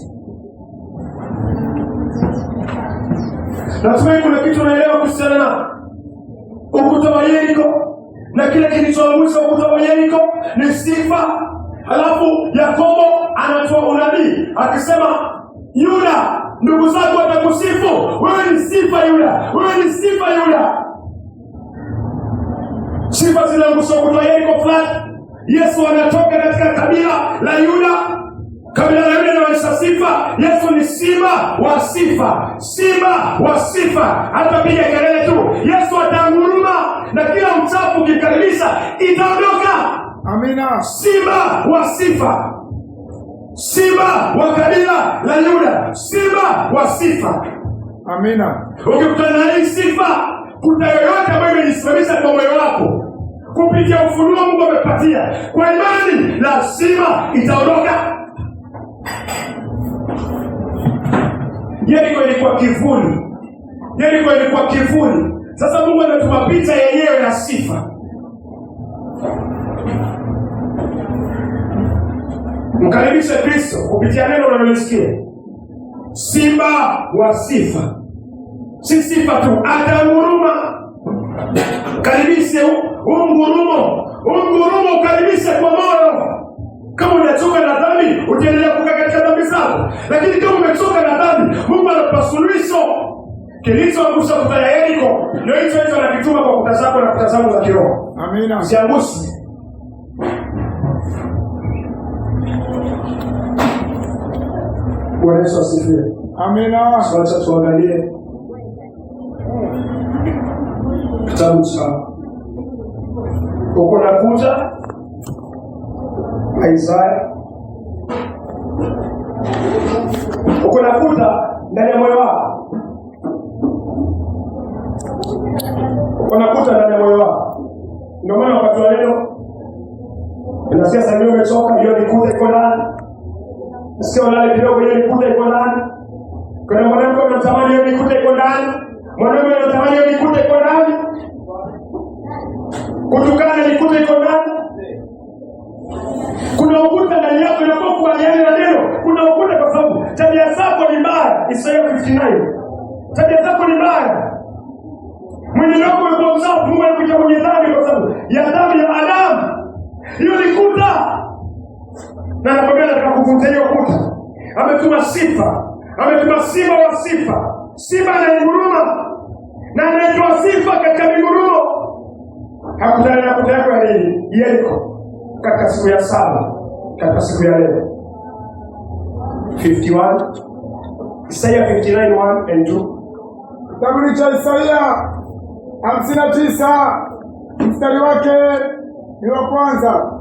Speaker 2: Natumai kuna kitu unaelewa kuhusiana na ukuta wa Yeriko, na kile kilichoamrisha ukuta wa Yeriko ni sifa. Halafu Yakobo anatoa unabii akisema, Yuda, ndugu zako watakusifu. Wewe ni sifa Yuda, wewe ni sifa Yuda. Sifa zinaangusha ukuta wa Yeriko flat. Yesu anatoka katika kabila la Yuda. Kabila la Yuda inaonyesha sifa. Yesu ni simba wa sifa, simba wa sifa. Hata piga kelele tu, Yesu atanguruma na kila mchafu ukikaribisha itaondoka.
Speaker 1: Amina.
Speaker 2: Simba wa sifa, simba wa kabila la Yuda, simba wa sifa.
Speaker 1: Amina.
Speaker 2: Ukikutana na hii sifa, kuta yoyote ambayo imejisimamisha kwa moyo wako kupitia ufunuo Mungu amepatia kwa imani, lazima itaondoka. Yeriko ilikuwa kivuli. Sasa Mungu anatuma picha yenyewe ya sifa. Mkaribishe Kristo kupitia neno unalosikia. Simba wa sifa. Si sifa tu, atanguruma. Karibishe ngurumo, ukaribishe kwa moyo. Kama unachoka na dhambi, utaendelea kukaa katika dhambi zako. Lakini kama umechoka na dhambi, Mungu anatupa suluhisho. Kilichoangusha kuta ya Yeriko, ndio hicho anakituma kwa kuta zako na kuta zangu za kiroho.
Speaker 1: Amina.
Speaker 2: Usiangushi. Bwana Yesu asifiwe.
Speaker 1: Amina.
Speaker 2: Sasa tuangalie kitabu cha uko na kuta Isaya. Uko na kuta ndani ya moyo wako. Uko na kuta ndani ya moyo wako. Ndio maana wakati wa leo unasikia sasa umechoka, hiyo ni kuta iko ndani. Sio lale kidogo, hiyo ni kuta iko ndani. Kuna mwanamke anatamani hiyo ni kuta iko ndani. Mwanaume anatamani hiyo ni kuta iko ndani. Kutukana ni kuta iko ndani. Kuna ukuta ndani yako unapokubaliana na neno. Kuna ukuta kwa sababu tabia zako ni mbaya. Isaya 59. Tabia zako ni mbaya. Mwenye wako umekuwa msafu, Mungu anakuja kwenye dhambi kwa sababu ya dhambi ya Adamu. Hiyo ni kuta. Na anakwambia nataka kuvunja hiyo kuta. Ametuma sifa. Ametuma simba wa sifa. Simba anayenguruma. Na anayetoa sifa katika mingurumo. Hakutana na kuta yako ya nini? Yeriko. Katika siku ya saba, katika siku ya leo 51, Isaya 59:1 and 2.
Speaker 1: Kitabu cha Isaya 59 mstari wake ni wa kwanza.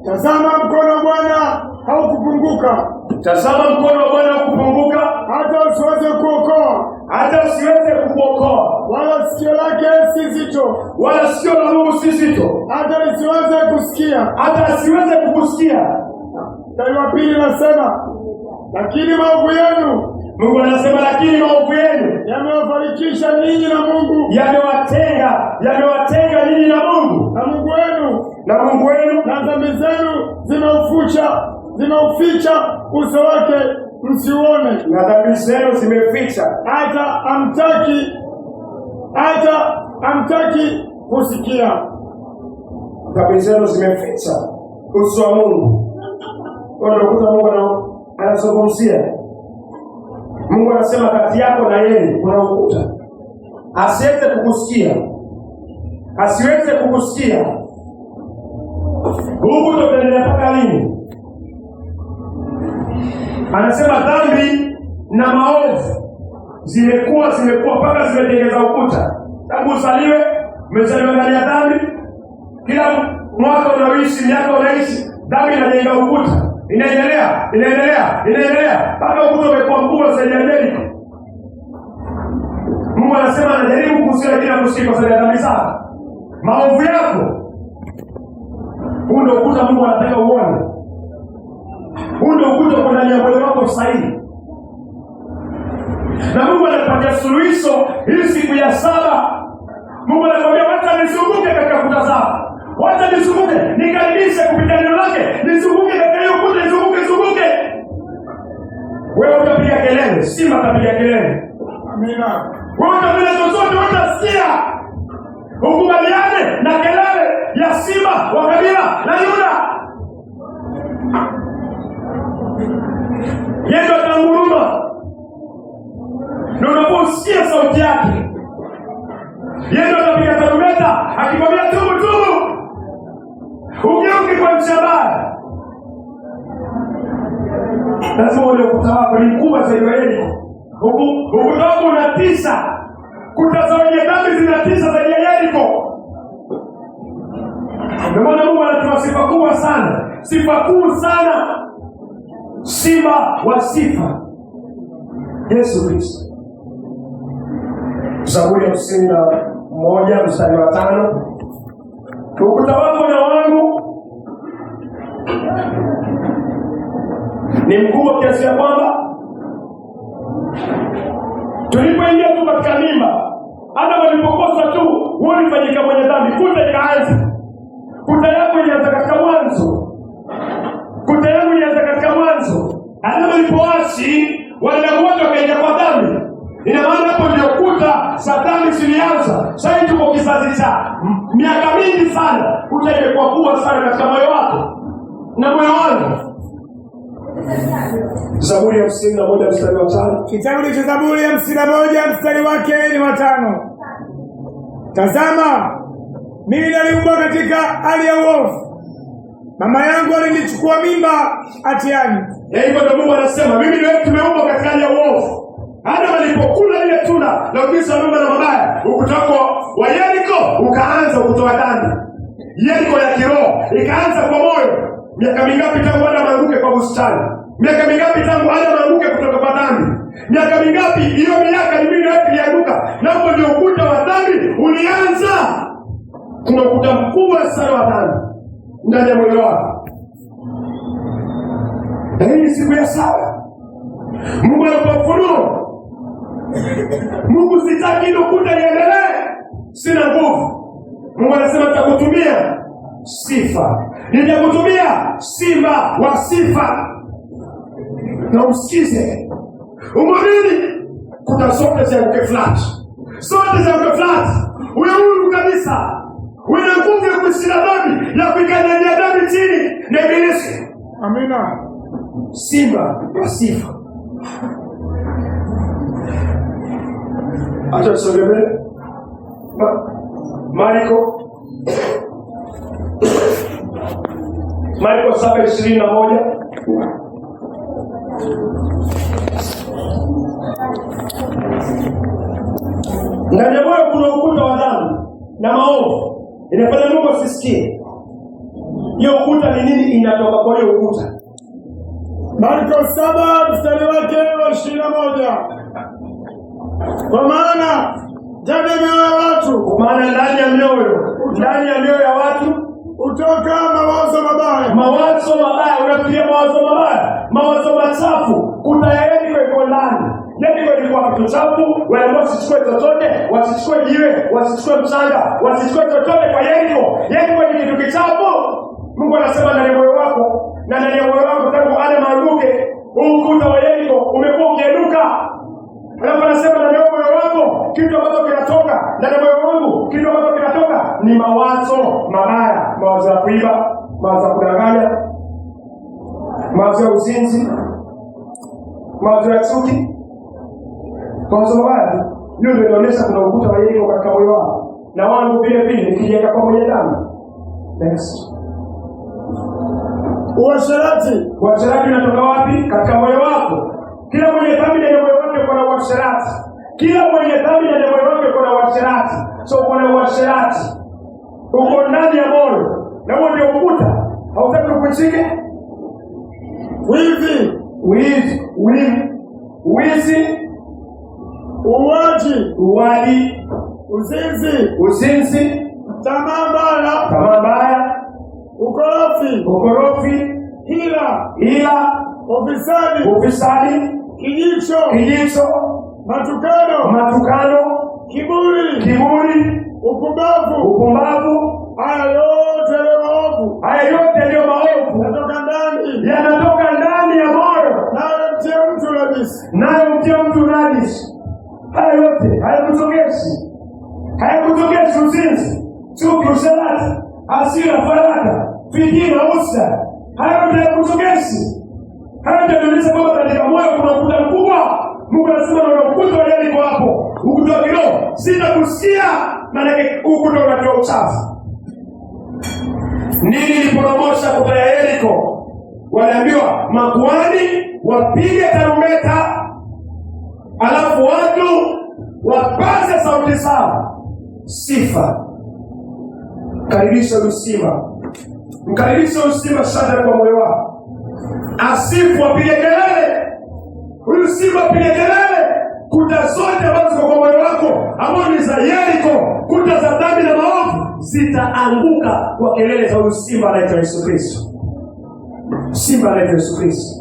Speaker 1: Tazama mkono wa Bwana haukupunguka.
Speaker 2: Tazama mkono wa Bwana haukupunguka,
Speaker 1: hata usiweze kuokoa,
Speaker 2: hata usiweze kuokoa.
Speaker 1: Wala sikio lake si zito,
Speaker 2: wala sikio la Mungu si zito,
Speaker 1: hata lisiweze kusikia,
Speaker 2: hata asiweze kukusikia.
Speaker 1: Mstari wa pili nasema, lakini maovu yenu,
Speaker 2: Mungu anasema lakini maovu yenu
Speaker 1: yamewafarikisha ninyi na Mungu,
Speaker 2: yamewatenga ninyi na Mungu,
Speaker 1: na Mungu wenu,
Speaker 2: na
Speaker 1: dhambi zenu zimeuficha uso wake msiuone,
Speaker 2: na dhambi zenu zimeficha
Speaker 1: hata hamtaki kusikia.
Speaker 2: Dhambi zenu zimeficha uso wa Mungu. Kwa ndio Mungu anazungumzia Mungu anasema kati yako na yeye kuna ukuta. Asiweze kukusikia. Asiweze kukusikia. Huku tutaendelea mpaka lini? Anasema dhambi na maovu zimekuwa mpaka zimetengeza ukuta. Tangu usaliwe, umezaliwa ndani ya dhambi. Kila mwaka unaoishi, miaka unaishi, dhambi inajenga ukuta. Inaendelea mpaka ukuta umekuwa mkubwa zaidi ya Yeriko. Mungu anasema anajaribu kukusia kila kusikia kwa sababu ya dhambi zako, maovu yako. Huu ndio ukuta Mungu anataka uone. Huu ndio ukuta uko ndani ya moyo wako sahihi. Na Mungu anapatia suluhisho hii siku ya 7. Mungu anakuambia wacha nizunguke katika kuta zako. Wacha nizunguke, nikaribishe kupitia neno lake. Nizunguke katika hiyo kuta, nizunguke. Wewe utapiga kelele, simba atapiga kelele.
Speaker 1: Amina.
Speaker 2: Wewe utapiga chochote utasikia. Ukubaliane na kelele ya simba wa kabila la Yuda. Yeye ndo atanguruma. Ndio unaposikia sauti yake. Yeye ndo anapiga tarumbeta akikwambia tubu. Ugeuke kwa mshabara. Lazima ule ukuta wako ni mkubwa zaidi ya Yeriko. Ukuta wako unatisha. Kuta za wenye dhambi zinatisha zaidi ya Yeriko. Ndio maana Mungu anatupa sifa kubwa sana. Sifa kuu sana. Simba wa sifa, Yesu Kristo. Zaburi ya 51 mstari wa 5. Ukuta wako na wangu ni mkubwa kiasi ya kwamba tulipoingia tu katika mimba, hata walipokosa tu walifanyika mwenye dhambi, kuta ikaanza. Kuta yako ilianza katika mwanzo. Hata walipoasi wanadamu wote wakaingia kwa dhambi. Ina maana hapo ndio kuta za dhambi zilianza. Sasa tuko kizazi cha miaka mingi sana. Kuta imekuwa kubwa sana katika moyo wako na moyo wangu. Zaburi ya 51 mstari wa 5.
Speaker 1: Kitabu cha Zaburi ya 51 mstari wake ni wa 5. Tazama, mimi niliumbwa katika hali ya uovu. Mama yangu alinichukua mimba hatiani.
Speaker 2: Hivyo ndio Mungu anasema mimi ndio tumeumbwa katika hali ya uovu. Hata walipokula ile tunda la kisa mema na mabaya, ukuta wa Yeriko ukaanza kutoa dhambi. Yeriko ya kiroho ikaanza kwa moyo. Miaka mingapi tangu Adamu aanguke kwa bustani? Miaka mingapi tangu Adamu aanguke kutoka kwa dhambi? Miaka mingapi hiyo miaka ni mimi yote ilianguka. Na hapo ndio ukuta wa dhambi ulianza. Kuna ukuta mkubwa sana wa dhambi ndani ya moyo wako. Na hii siku ya 7 Mungu anapofunuo. Mungu sitaki ile ukuta iendelee. Sina nguvu. Mungu anasema nitakutumia sifa. Nitakutumia simba wa sifa. Na usikize. Umwamini. Kuta zote zianguke flat. Zote zianguke flat. Uwe huru kabisa. Uwe na nguvu ya kushinda dhambi, ya kuikanyagia dhambi chini na ibilisi.
Speaker 1: Amina.
Speaker 2: Simba wa sifa. Acha tusogee. Marko 7:21. Ndani ya moyo kuna ukuta wa dhambi na maovu. Inafanya Mungu asisikie. Hiyo ukuta ni nini? Inatoka kwa hiyo ukuta.
Speaker 1: Marko 7 mstari wake wa 21. Kwa maana ndani ya mioyo ya watu,
Speaker 2: ndani ya mioyo ya watu
Speaker 1: utoka mawazo mabaya.
Speaker 2: Mawazo mabaya, unafikiria mawazo mabaya, mawazo machafu. Kuta ya Yeriko iko ndani. Yeriko ilikuwa kitu chafu, wale wasichukue chochote, wasichukue jiwe, wasichukue mchanga, wasichukue chochote kwa Yeriko. Yeriko ni kitu kichafu. Mungu anasema ndani ya moyo wako, na ndani ya moyo wako tangu Adamu aanguke, ukuta wa Yeriko umekuwa ukienuka. Alafu anasema ndani ya moyo wako kitu ambacho kinatoka, ndani ya moyo wangu kitu ambacho kinatoka ni mawazo mabaya, mawazo ya kuiba, mawazo ya kudanganya, mawazo ya uzinzi, mawazo ya chuki, Kwa sababu gani? Ndio inaonyesha kuna ukuta wa Yeriko katika moyo wako. Na wangu vile vile nikijenga kwa mwenye dhambi. Yes.
Speaker 1: Uasherati.
Speaker 2: Uasherati unatoka wapi? Katika moyo wako. Kila mwenye dhambi ndani ya moyo wake kuna uasherati. Kila mwenye dhambi ndani ya moyo wake kuna uasherati. So kuna uasherati uko ndani ya moyo, na huo ndio ukuta. Hautaki kuchike.
Speaker 1: Wizi,
Speaker 2: uwaji, uzinzi,
Speaker 1: tamaa mbaya, ukorofi, hila,
Speaker 2: ufisadi,
Speaker 1: kijicho,
Speaker 2: matukano,
Speaker 1: kiburi, upumbavu. Haya yote ndio maovu yanatoka ndani ya moyo,
Speaker 2: nayo mtia mtu najisi. Haya yote hayakutokeshi uzinzi, chuki, usherati, hasira, faraka, fitina, usta. Haya yote hayakutokeshi. Haya ndio inaonyesha kwamba katika moyo kuna ukuta mkubwa. Mungu anasema na ukuta wa Yeriko hapo, ukuta wa kiroho. Sitakusikia, maana ukuta unatoa uchafu. Nini iliporomosha kuta ya Yeriko? Waliambiwa makuhani wapige tarumbeta, alafu watu wapaze sauti zao. Sifa. Karibisha usima. Mkaribisha usima shada kwa moyo wako. Asifu, apige kelele. Huyu simba apige kelele. Kuta zote ambazo ziko kwa moyo wako, ambazo ni za Yeriko, kuta za dhambi na maovu, zitaanguka kwa kelele za huyu simba anaitwa Yesu Kristo. Simba anaitwa Yesu Kristo.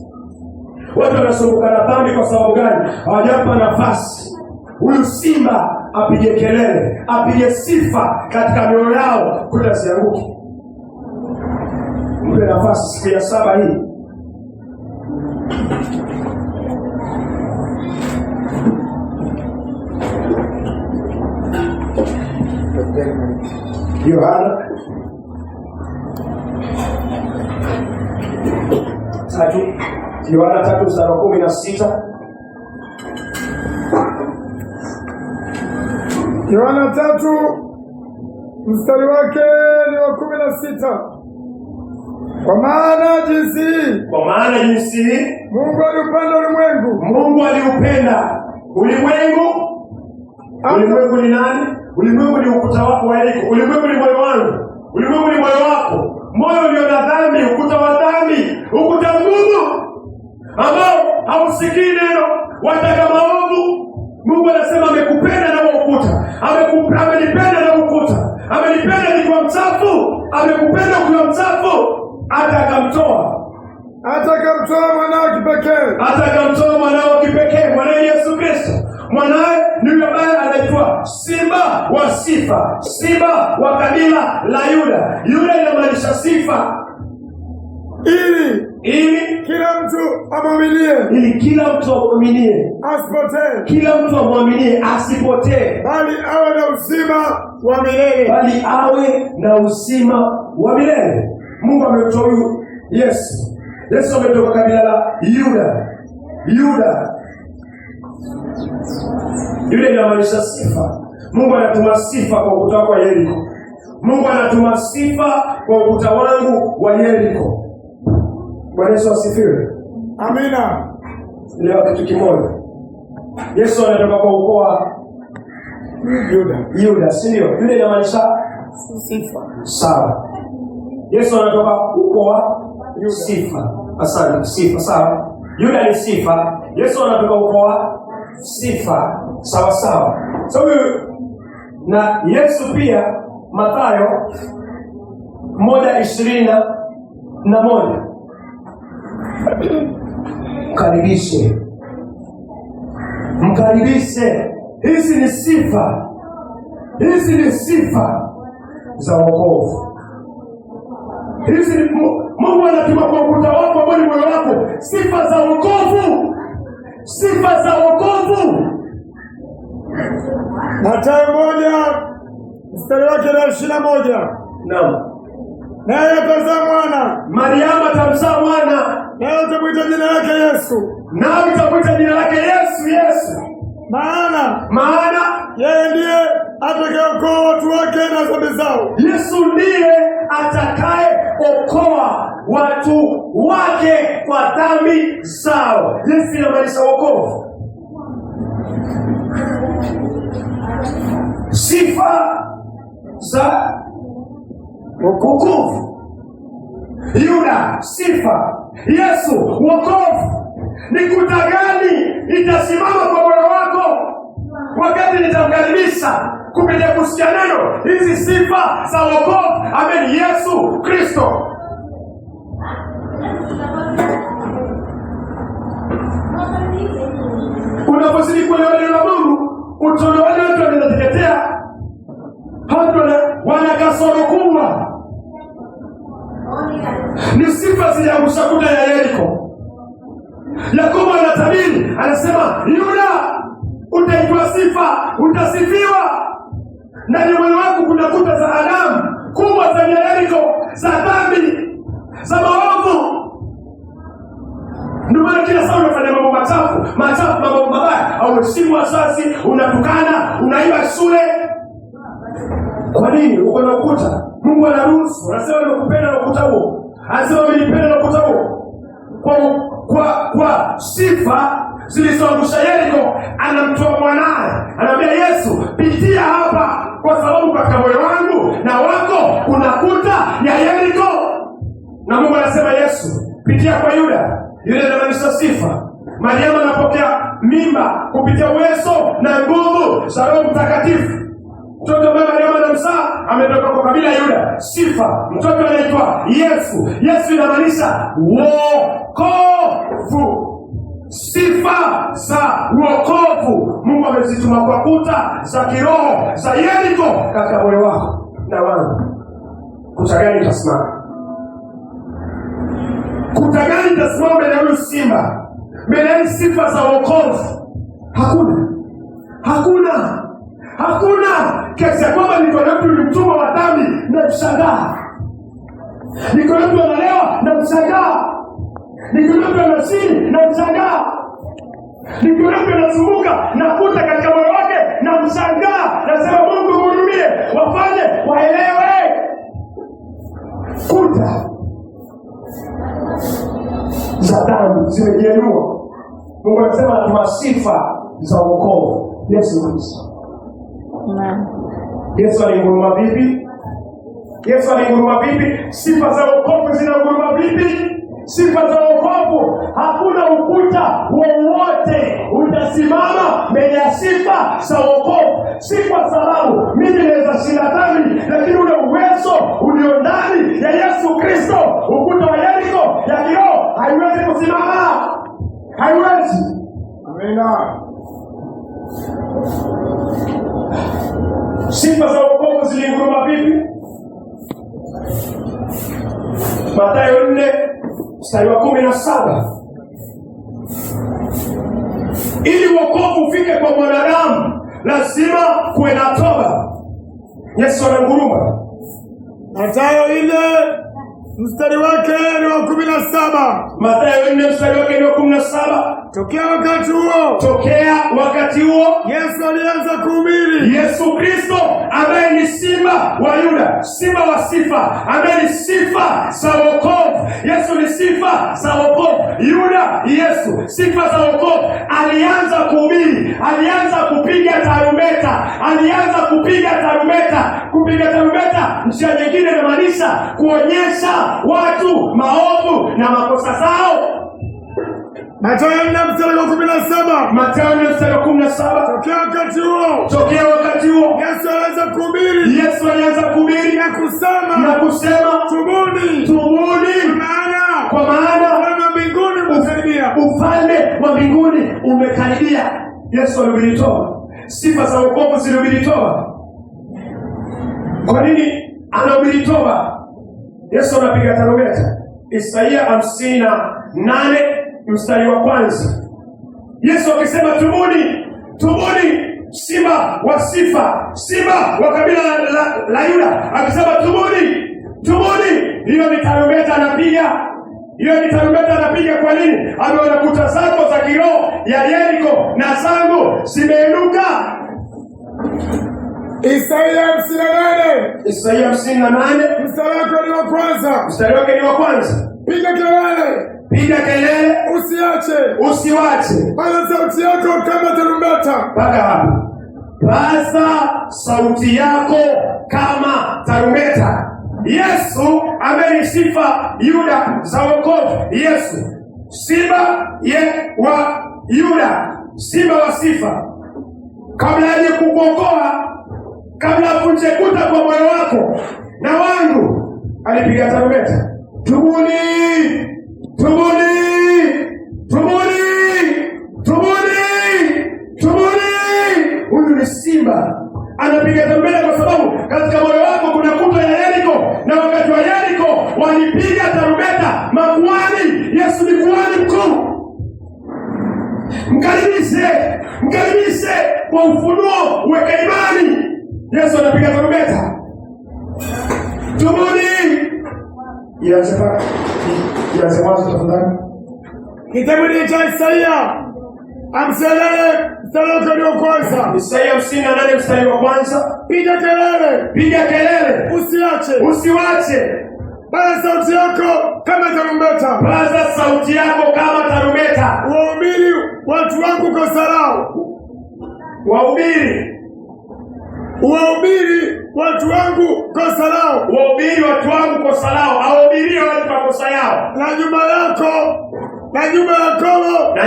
Speaker 2: Watu wanasumbuka na dhambi kwa sababu gani? Hawajapa nafasi huyu simba apige kelele, apige sifa katika mioyo yao, kuta zianguke. Mpe nafasi siku ya 7 hii. Yohana 3:16.
Speaker 1: Yohana 3 mstari wake ni wa 16. Kwa maana jinsi Mungu aliupenda ulimwengu.
Speaker 2: Ulimwengu ni nani? Ulimwengu ni ukuta wako wa Yeriko. Ulimwengu ni moyo wangu. Ulimwengu ni moyo wako. Moyo ulio na dhambi, ukuta wa dhambi, ukuta mgumu ambao hausikii neno, wataka maovu. Mungu anasema amekupenda na ukuta. Amenipenda na ukuta. Amenipenda nikiwa mchafu, amekupenda ukiwa mchafu, hata akamtoa mwanao kipekee, mwanae Yesu Kristo. Mwanae ni yule ambaye anaitwa Simba wa sifa, Simba wa kabila la Yuda. Yuda inamaanisha sifa, ili
Speaker 1: kila mtu amwaminie, asipotee,
Speaker 2: kila mtu amwaminie asipotee,
Speaker 1: bali awe na uzima wa milele.
Speaker 2: Mungu ametoa huyu Yesu ametoka kabila la Yuda. Yule inamaanisha sifa. Mungu anatuma sifa kwa ukuta wako wa Yeriko. Mungu anatuma sifa kwa ukuta wangu wa Yeriko. Bwana Yesu asifiwe.
Speaker 1: Amina.
Speaker 2: Leo kitu kimoja. Yesu anatoka kwa ukoo wa Yuda, sio? Yule inamaanisha
Speaker 1: sifa.
Speaker 2: Sawa. Yesu anatoka ukoo wa sifa. Asante, sifa, sawa. Yuda ni sifa. Yesu anatoka ukoo wa sifa. Sawa. So na Yesu pia Mathayo 1:21. Mkaribishe. Hizi ni sifa za wokovu. Mungu anatuma kwa ukuta wako ambao ni moyo wako, sifa za wokovu.
Speaker 1: Mathayo 1 mstari wake na 21.
Speaker 2: Naam.
Speaker 1: Naye atazaa mwana,
Speaker 2: Mariamu atamzaa mwana,
Speaker 1: naye atamuita jina lake Yesu.
Speaker 2: Yesu. maana
Speaker 1: yeye ndiye atakayeokoa watu wake na dhambi zao.
Speaker 2: Yesu ndiye atakayeokoa watu wake kwa dhambi zao. Yesu inamaanisha wokovu. Sifa za wokovu. Yuda, sifa. Yesu, wokovu. Ni kuta gani itasimama kwa moyo wako wakati nitamkaribisha kupitia kusikia neno hizi sifa za wokovu? Amen. Yesu Kristo. Unapozidi kuelewa neno la Mungu, utaona wale watu wanateketea, hata wana kasoro kubwa. Ni sifa ziliangusha kuta ya Yeriko. Yakobo anatabiri, anasema Yuda, utaitwa sifa, utasifiwa. Ndani moyo wako kuna kuta za Adamu kubwa za Yeriko, za dhambi, za maovu. Ndio maana kila saa unafanya mambo machafu, mambo mabaya, au heshimu wazazi, unatukana, unaiba shule. Kwa nini? Uko na ukuta. Mungu anaruhusu, anasema nimekupenda na ukuta huo. Anasema umenipenda na ukuta huo. Kwa sifa zilizoangusha Yeriko, anamtoa mwanae, anamwambia Yesu, pitia hapa, kwa sababu katika moyo wangu na wako kuna kuta ya Yeriko. Na Mungu anasema Yesu, pitia kwa Yuda. Yule anamaanisha sifa. Mariamu anapokea mimba kupitia uwezo na nguvu za Roho Mtakatifu. Mtoto ambaye Mariamu anamzaa ametoka kwa kabila ya Yuda. Sifa. Mtoto anaitwa Yesu. Yesu inamaanisha wokovu. Sifa za wokovu. Mungu amezituma kwa kuta za kiroho za Yeriko katika moyo wako na wangu. Kuta gani itasimama? Kuta gani itasimama mbele ya huyu simba? Mbele ya sifa za wokovu? Hakuna. Kiasi ya kwamba niko na mtu mtumwa wa dhambi na mshangaa. Niko na mtu analewa na mshangaa. Niko na mtu anasini na mshangaa. Niko na mtu anasumbuka na kuta katika moyo wake na mshangaa. Nasema Mungu hurumie, wafanye waelewe. Kuta za dhambi zimejenua. Mungu anasema tuna sifa za wokovu. Yesu Kristo. Yesu alinguruma vipi? Sifa za wokovu zinanguruma vipi? Sifa za wokovu, hakuna ukuta wowote utasimama mbele ya sifa za wokovu. Si kwa sababu mimi naweza shinda dhambi, lakini ule uwezo ulio ndani ya Yesu Kristo, ukuta wa Yeriko ya kiroho haiwezi kusimama. Haiwezi.
Speaker 1: Amina.
Speaker 2: Sifa za wokovu zilinguruma vipi? Mathayo 4:17. Ili wokovu ufike kwa mwanadamu, lazima kuwe na toba. Yesu ananguruma.
Speaker 1: Mathayo 4 mstari wake ni wa 17.
Speaker 2: Mathayo 4 mstari wake ni wa 17.
Speaker 1: Tokea wakati huo Yesu alianza kuhubiri.
Speaker 2: Yesu Kristo ambaye ni simba wa Yuda, simba wa sifa, ambaye ni sifa za wokovu. Yesu ni sifa za wokovu. Yuda, Yesu, sifa za wokovu. Alianza kuhubiri, alianza kupiga tarumbeta. Kupiga tarumbeta, njia nyingine inamaanisha kuonyesha watu maovu na makosa zao.
Speaker 1: Mathayo 4 mstari wa 17.
Speaker 2: Mathayo 4 mstari wa 17.
Speaker 1: Tokea wakati huo
Speaker 2: Yesu alianza kuhubiri
Speaker 1: na kusema tubuni,
Speaker 2: kwa maana ufalme wa mbinguni umekaribia. Yesu alihubiri toba. Sifa za wokovu zilihubiri toba. Kwa nini anahubiri toba? Yesu anapiga tarumbeta. Isaia 58 mstari wa 1. Yesu akisema tubuni, simba wa sifa, simba wa kabila la Yuda akisema tubuni. Hiyo ni tarumbeta anapiga. Hiyo ni tarumbeta anapiga kwa nini? Ameona kuta zako za kiroho ya Yeriko na zangu zimeinuka.
Speaker 1: Isaia 58.
Speaker 2: Isaia 58.
Speaker 1: Mstari wake ni wa kwanza.
Speaker 2: Mstari wake ni wa kwanza.
Speaker 1: Piga kelele.
Speaker 2: Piga kelele.
Speaker 1: Usiache.
Speaker 2: Usiwache.
Speaker 1: Paza sauti yako kama tarumbeta.
Speaker 2: Mpaka hapo. Paza sauti yako kama tarumbeta. Yesu amenisifa Yuda za wokovu. Yesu simba wa Yuda, simba wa sifa. Kabla aje kukuokoa, kabla afunje kuta kwa moyo wako na wangu, alipiga tarumbeta. Tubuni, tubuni, tubuni, tubuni, tubuni. Huyu ni simba anapiga tarumbeta kwa sababu katika moyo wako kuna kuta ya Yeriko, na wakati wa Yeriko walipiga tarumbeta makuhani. Yesu ni kuhani mkuu. Mkaribishe kwa ufunuo, uweke imani. Yesu anapiga tarumbeta. Tubuni. Yasema tafadhali.
Speaker 1: Kitabu cha Isaia 58 mstari wa kwanza.
Speaker 2: Isaia 58 mstari wa kwanza.
Speaker 1: Piga kelele.
Speaker 2: Piga kelele.
Speaker 1: Usiache.
Speaker 2: Usiwache.
Speaker 1: Paza sauti yako kama tarumbeta.
Speaker 2: Paza sauti yako kama tarumbeta.
Speaker 1: Wahubiri watu wangu kosa lao.
Speaker 2: Wahubiri
Speaker 1: watu wangu kosa lao.
Speaker 2: Wahubiri watu wangu kosa lao. Awahubirie watu makosa yao.
Speaker 1: Na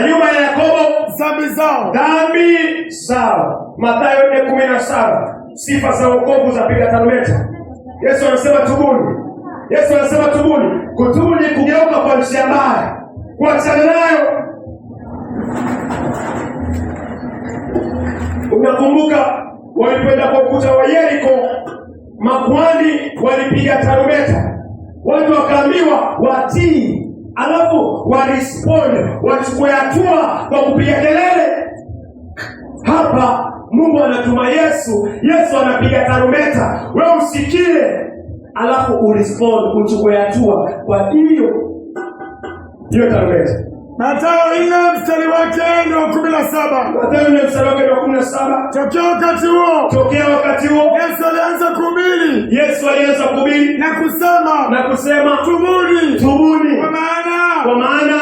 Speaker 1: nyuma ya Yakobo dhambi zao.
Speaker 2: Dhambi zao. Mathayo 4:17. Sifa za wokovu za piga tarumbeta. Yesu anasema tubuni. Yesu anasema tubuni. Kutubu ni kugeuka kwa njia mbaya, kuachana nayo. Unakumbuka walipoenda kwa ukuta wa Yeriko, makuhani walipiga tarumbeta. Watu wakaambiwa watii, alafu warespond, wachukue hatua kwa kupiga kelele. Hapa Mungu anatuma Yesu anapiga tarumbeta. Wewe usikie, alafu urespond, uchukue hatua kwa hiyo tarumbeta.
Speaker 1: Mathayo 4 mstari wake ni wa 17.
Speaker 2: Mathayo 4 mstari wake ni wa 17.
Speaker 1: Tokea wakati huo Yesu alianza kuhubiri na kusema tubuni, kwa maana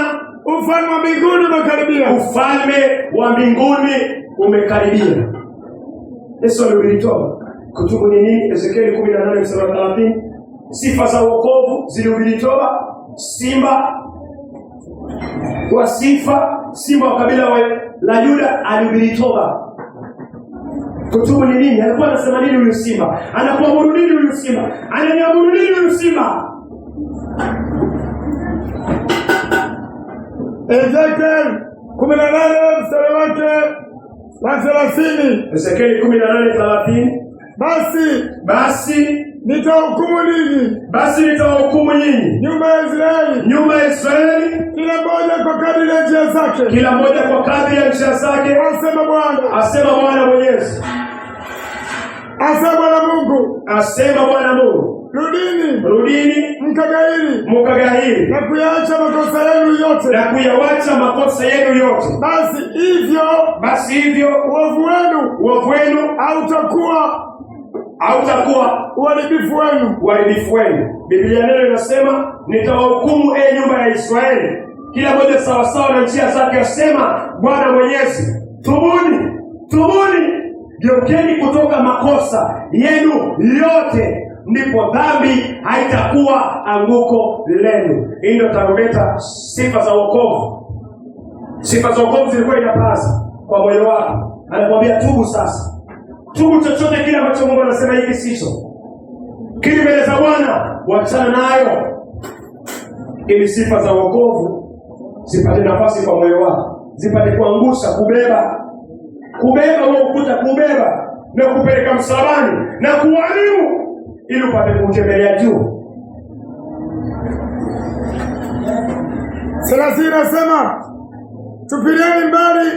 Speaker 1: ufalme wa mbinguni umekaribia.
Speaker 2: Ufalme wa mbinguni umekaribia. Yesu alihubiri toba. Kutubu ni nini? Ezekieli 18 mstari wa 30. Sifa za wokovu zilihubiri toba. Simba wa sifa, simba wa kabila la Yuda alihubiri toba. Kutubu ni nini? Alikuwa anasema nini huyu simba? Anakuamuru nini huyu simba? Ananiamuru nini huyu simba?
Speaker 1: Ezekieli 18 mstari wake wa 30.
Speaker 2: Ezekieli 18:30.
Speaker 1: Basi nitahukumu ninyi.
Speaker 2: Nyumba ya Israeli.
Speaker 1: Kila mmoja kwa kadri ya njia zake. Asema Bwana Mwenyezi. Asema Bwana Mungu. Rudini mkaghairi na kuyawacha makosa yenu yote. Basi hivyo uovu wenu hautakuwa uharibifu wenu. Biblia neno inasema nitawahukumu nyumba ya Israeli, kila moja sawasawa na njia zake, asema Bwana Mwenyezi. Tubuni, geukeni kutoka makosa yenu yote, ndipo dhambi haitakuwa anguko lenu. Hii ndio tarumbeta, sifa za wokovu. Sifa za wokovu zilikuwa inapaza kwa moyo wako. Anakuambia tubu sasa. Tubu chochote kile ambacho Mungu anasema hiki sicho. Kile mbele za Bwana, wachana nayo. Ili sifa za wokovu zipate nafasi kwa moyo wako. Zipate kuangusha, kubeba huo ukuta, kubeba na kupeleka msalabani na kuharibu, ili upate kutembelea juu. 30 nasema tupilieni mbali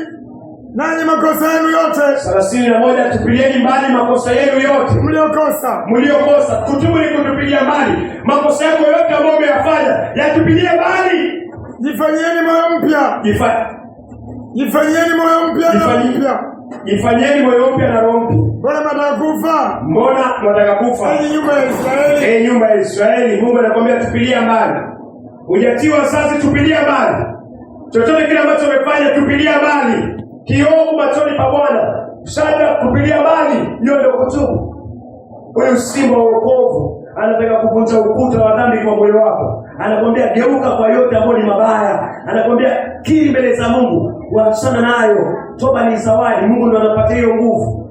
Speaker 1: nanyi makosa yenu yote.
Speaker 2: 31, tupilieni mbali makosa yenu yote mliokosa. Kutubu ni kutupilia mbali makosa yako yote ambayo umeyafanya, yatupilie mbali.
Speaker 1: Jifanyeni moyo mpya. Jifanyeni moyo mpya na roho mpya.
Speaker 2: Jifanyeni moyo mpya na roho mpya.
Speaker 1: Mbona mnataka kufa?
Speaker 2: Mbona mnataka kufa?
Speaker 1: Nyumba ya Israeli.
Speaker 2: Nyumba ya Israeli, Mungu anakuambia tupilia mbali. Hujatiwa sasa, tupilia mbali. Chochote kile ambacho umefanya, tupilia mbali. Kiovu machoni pa Bwana, shada tupilia mbali. Hiyo ndio kutubu. Huyu simba wa wokovu anataka kuvunja ukuta wa dhambi kwa moyo wako. Anakuambia geuka kwa yote ambayo ni mabaya. Anakuambia kiri mbele za Mungu, waachana nayo. Toba ni zawadi, Mungu ndiye anapatia hiyo nguvu.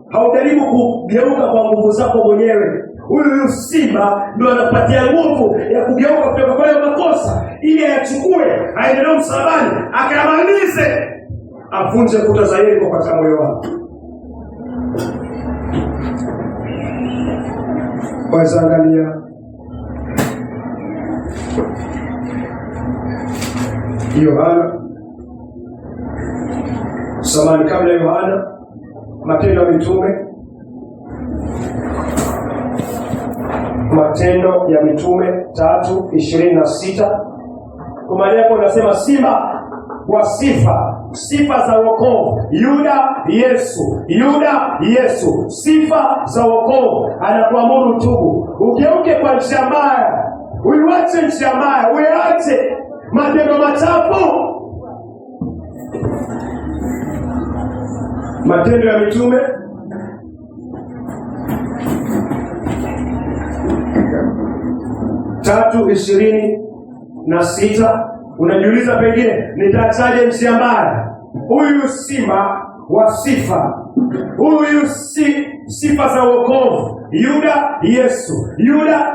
Speaker 2: Haujaribu kugeuka kwa nguvu zako mwenyewe. Huyu simba ndio anapatia nguvu ya kugeuka kutoka kwa makosa ili ayachukue, aendelee msalabani, akamalize, avunje kuta za Yeriko kwa moyo wako. Waangalia Yohana, samani kabla Yohana, Matendo ya Mitume, Matendo ya Mitume 3:26. Kwa maana hapo unasema simba wa sifa za wokovu. Yuda Yesu, sifa za wokovu. Anakuamuru tubu, ugeuke kwa njia mbaya, uiache njia mbaya, uiache matendo machafu. Matendo ya Mitume 3:26. Unajiuliza pengine nitaachaje njia mbaya? Huyu simba wa huyu sifa za wokovu. Yuda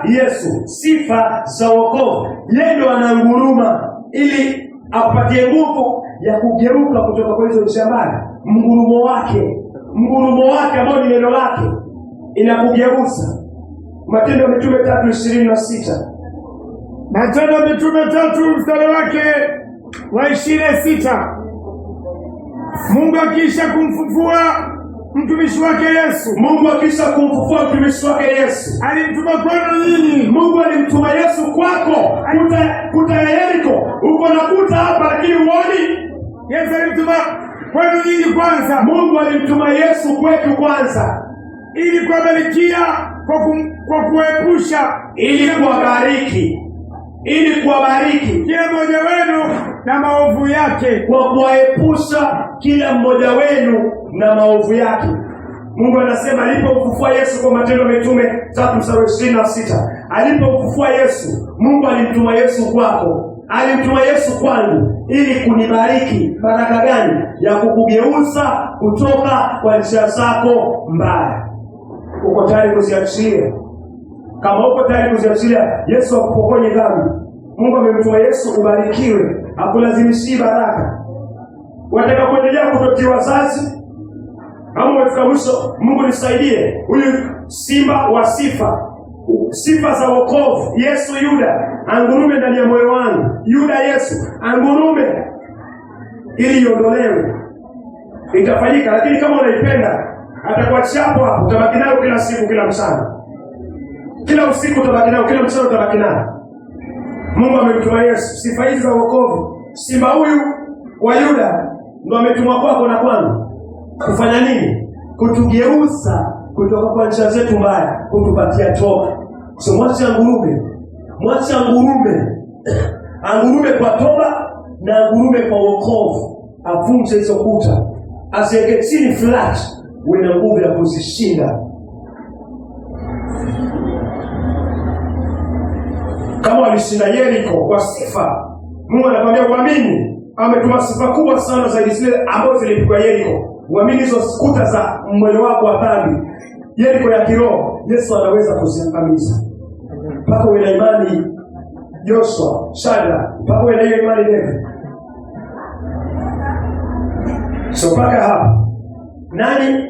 Speaker 2: Yesu, sifa za wokovu. Yeye ndo ananguruma ili apatie nguvu ya kugeuka kutoka kwa hizo njia mbaya. Mgurumo wake ambao ni neno lake inakugeuza. Matendo ya Mitume 3:26.
Speaker 1: Matendo ya Mitume 3 mstari wake wa 26. Mungu akisha kumfufua mtumishi wake Yesu. Alimtuma kwenu nyinyi.
Speaker 2: Mungu alimtuma Yesu kwako. Kuta ya Yeriko. Uko na kuta hapa lakini uoni.
Speaker 1: Yesu alimtuma kwenu nyinyi kwanza.
Speaker 2: Mungu alimtuma Yesu kwetu kwanza.
Speaker 1: Ili kuwabarikia, kwa kuepusha,
Speaker 2: ili kuwabariki
Speaker 1: kila mmoja wenu na maovu yake.
Speaker 2: Kwa kuwaepusha kila mmoja wenu na maovu yake. Mungu anasema alipomfufua Yesu, kwa Matendo ya Mitume 3:26. Alipomfufua Yesu, Mungu alimtuma Yesu kwako. Alimtuma Yesu kwangu ili kunibariki. Baraka gani? Ya kukugeuza kutoka kwa njia zako mbaya. Uko tayari kuziachilia? Kama uko tayari kuziachilia, Yesu akupokonye dhambi. Mungu amemtuma Yesu ubarikiwe, akulazimishi baraka. Wataka kuendelea kutotii wazazi? Kama umefika mwisho, Mungu nisaidie. Huyu simba wa sifa za wokovu, Yesu Yuda, angurume ndani ya moyo wangu. Yuda Yesu, angurume ili iondolewe. Itafanyika, lakini kama unaipenda, atakuachia hapo, utabaki nayo kila siku, kila mchana. Kila usiku utabaki nayo, kila mchana utabaki nayo. Mungu amemtuma Yesu, sifa hizi za wokovu. Simba huyu wa Yuda ndio ametumwa kwako na kwangu. Kufanya nini? Kutugeuza kutoka kwa njia zetu mbaya, kutupatia toba. So mwache angurume kwa toba na angurume kwa wokovu. Avunje hizo kuta, asiweke chini flat, uwe na nguvu ya kuzishinda. Kama walishinda Yeriko kwa sifa, Mungu anakuambia uamini. Ametuma sifa kubwa sana zaidi zile ambazo zilipigwa Yeriko. Uamini hizo kuta za moyo wako wa dhambi, Yeriko ya kiroho, Yesu anaweza kuziangamiza. Mpaka uwe na imani Joshua, Shadraka, mpaka uwe na hiyo imani David. So mpaka hapa, nani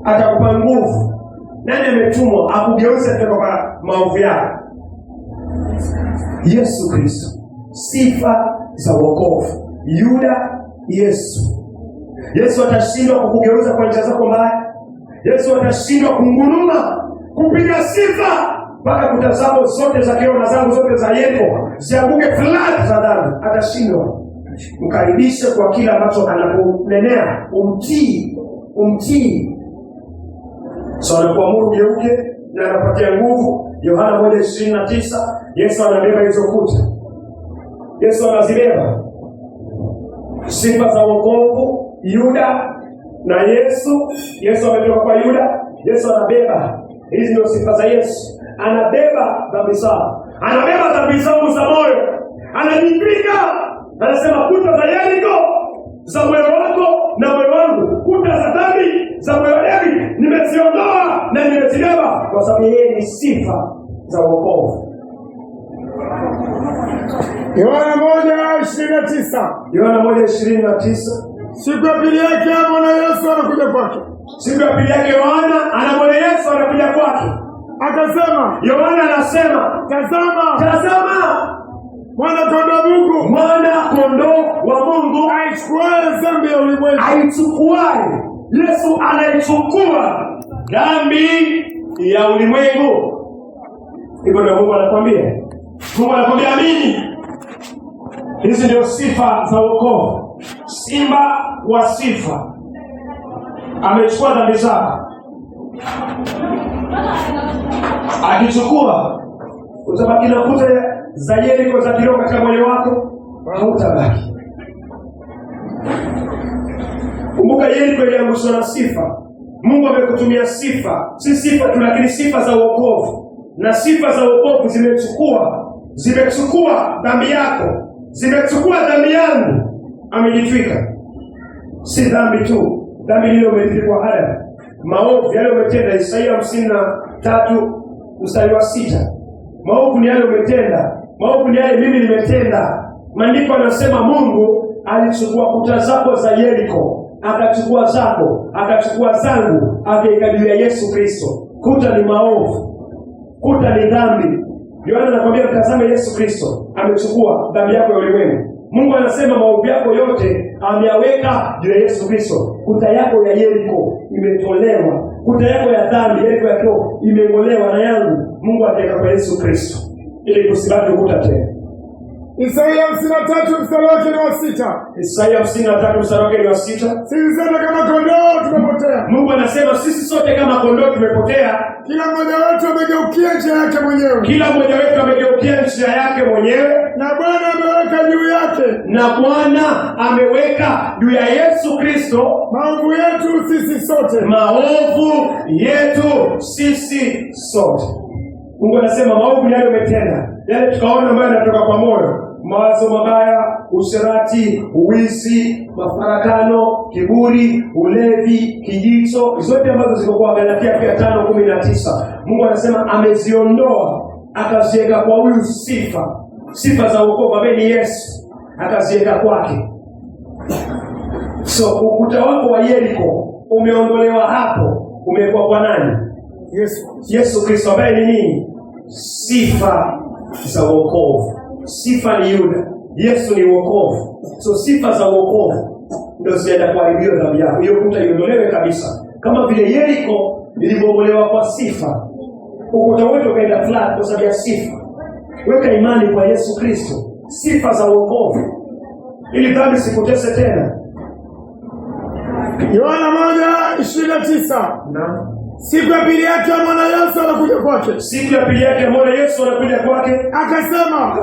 Speaker 2: atakupa nguvu? Nani ametumwa akugeuze kutoka kwa maovu yako? Yesu Kristo. Sifa za wokovu. Yuda Yesu, Yesu atashindwa kukugeuza kwa njia zako mbaya. Yesu atashindwa kunguruma, kupiga sifa mpaka kuta zako zote za kiroho na zangu zote za Yeriko zianguke flat za dhambi. Atashindwa. Mkaribishe kwa kila ambacho anakunenea, umtii. So anakuamuru geuke na anapatia nguvu. Yohana 1:29, Yesu anabeba hizo kuta. Yesu anazibeba. Sifa za wokovu, Yuda na Yesu ametoka kwa Yuda. Yesu anabeba. Hizi ndio sifa za Yesu. Anabeba dhambi zao. Anabeba dhambi zangu za moyo. Anajipika. Anasema kuta za Yeriko za moyo wako na moyo wangu, kuta za dhambi za moyo wangu nimeziondoa na nimezibeba, kwa sababu yeye ni sifa za wokovu.
Speaker 1: Yohana 1:29.
Speaker 2: Yohana 1:29.
Speaker 1: Siku ya pili yake Bwana Yesu anakuja kwake.
Speaker 2: Siku ya pili yake Yohana anamuona Yesu anakuja kwake.
Speaker 1: Akasema,
Speaker 2: Yohana anasema, tazama
Speaker 1: mwana kondoo wa Mungu,
Speaker 2: mwana kondoo wa Mungu
Speaker 1: aichukuaye dhambi ya ulimwengu.
Speaker 2: Aichukuaye. Yesu anaichukua dhambi ya ulimwengu. Hivyo ndio Mungu anakuambia. Mungu anakuambia amini. Hizi ndio sifa za wokovu. Simba wa sifa. Amechukua dhambi zako. Akichukua, utabaki na kuta za Yeriko za kiroho katika moyo wako, hautabaki. Kumbuka Yeriko iliangushwa na sifa. Mungu amekutumia sifa, si sifa tu, lakini sifa za wokovu. Na sifa za wokovu zimechukua dhambi yako, zimechukua dhambi yangu, amejitwika. Si dhambi tu, dhambi ile umetendwa haya, maovu yale umetenda. Isaia 53:6. Maovu ni yale umetenda, maovu ni yale mimi nimetenda. Maandiko anasema Mungu alichukua kuta zako za Yeriko, akachukua zako, akachukua zangu, akaikadiria Yesu Kristo. Kuta ni maovu, kuta ni dhambi. Yohana anakuambia mtazame Yesu Kristo amechukua dhambi yako ya ulimwengu. Mungu anasema maovu yako yote ameyaweka juu ya Yesu Kristo. Kuta yako ya Yeriko imetolewa, kuta yako ya dhambi, Yeriko ya kiroho imeng'olewa na yangu. Mungu ataweka kwa Yesu Kristo ili kusibaki kuta tena.
Speaker 1: Isaia 53:6.
Speaker 2: Isaia 53:6.
Speaker 1: Sisi sote kama kondoo tumepotea.
Speaker 2: Mungu anasema sisi sote kama kondoo tumepotea.
Speaker 1: Kila mmoja wetu amegeukia njia yake mwenyewe.
Speaker 2: Kila mmoja wetu amegeukia njia yake mwenyewe.
Speaker 1: Na Bwana ameweka juu yake.
Speaker 2: Na Bwana ameweka juu ya Yesu Kristo
Speaker 1: maovu yetu sisi sote.
Speaker 2: Maovu yetu sisi sote. Mungu anasema maovu yale umetenda, yale tukaona ambayo yanatoka kwa moyo, mawazo mabaya, usherati, uwizi, mafarakano, kiburi, ulevi, kijicho, zote ambazo ziko kwa Galatia 5:19. Mungu anasema ameziondoa, akaziweka kwa huyu sifa za wokovu ambaye ni Yesu, akaziweka kwake. So ukuta wako wa Yeriko umeondolewa hapo, umekuwa kwa nani? Yesu Kristo ambaye ni nini? Sifa za wokovu. Sifa ni Yuda, Yesu ni wokovu. So sifa za wokovu ndio zienda kuharibiwa dhambi yako. Hiyo kuta iondolewe kabisa. Kama vile Yeriko ilibomolewa kwa sifa, ukuta wote ukaenda flat kwa sababu ya sifa. Weka imani kwa Yesu Kristo, sifa za wokovu, ili dhambi sikutese tena.
Speaker 1: Yohana 1:29.
Speaker 2: Naam.
Speaker 1: Siku ya pili yake Bwana Yesu anakuja kwake.
Speaker 2: Siku ya pili yake Bwana Yesu anakuja kwake.
Speaker 1: Akasema,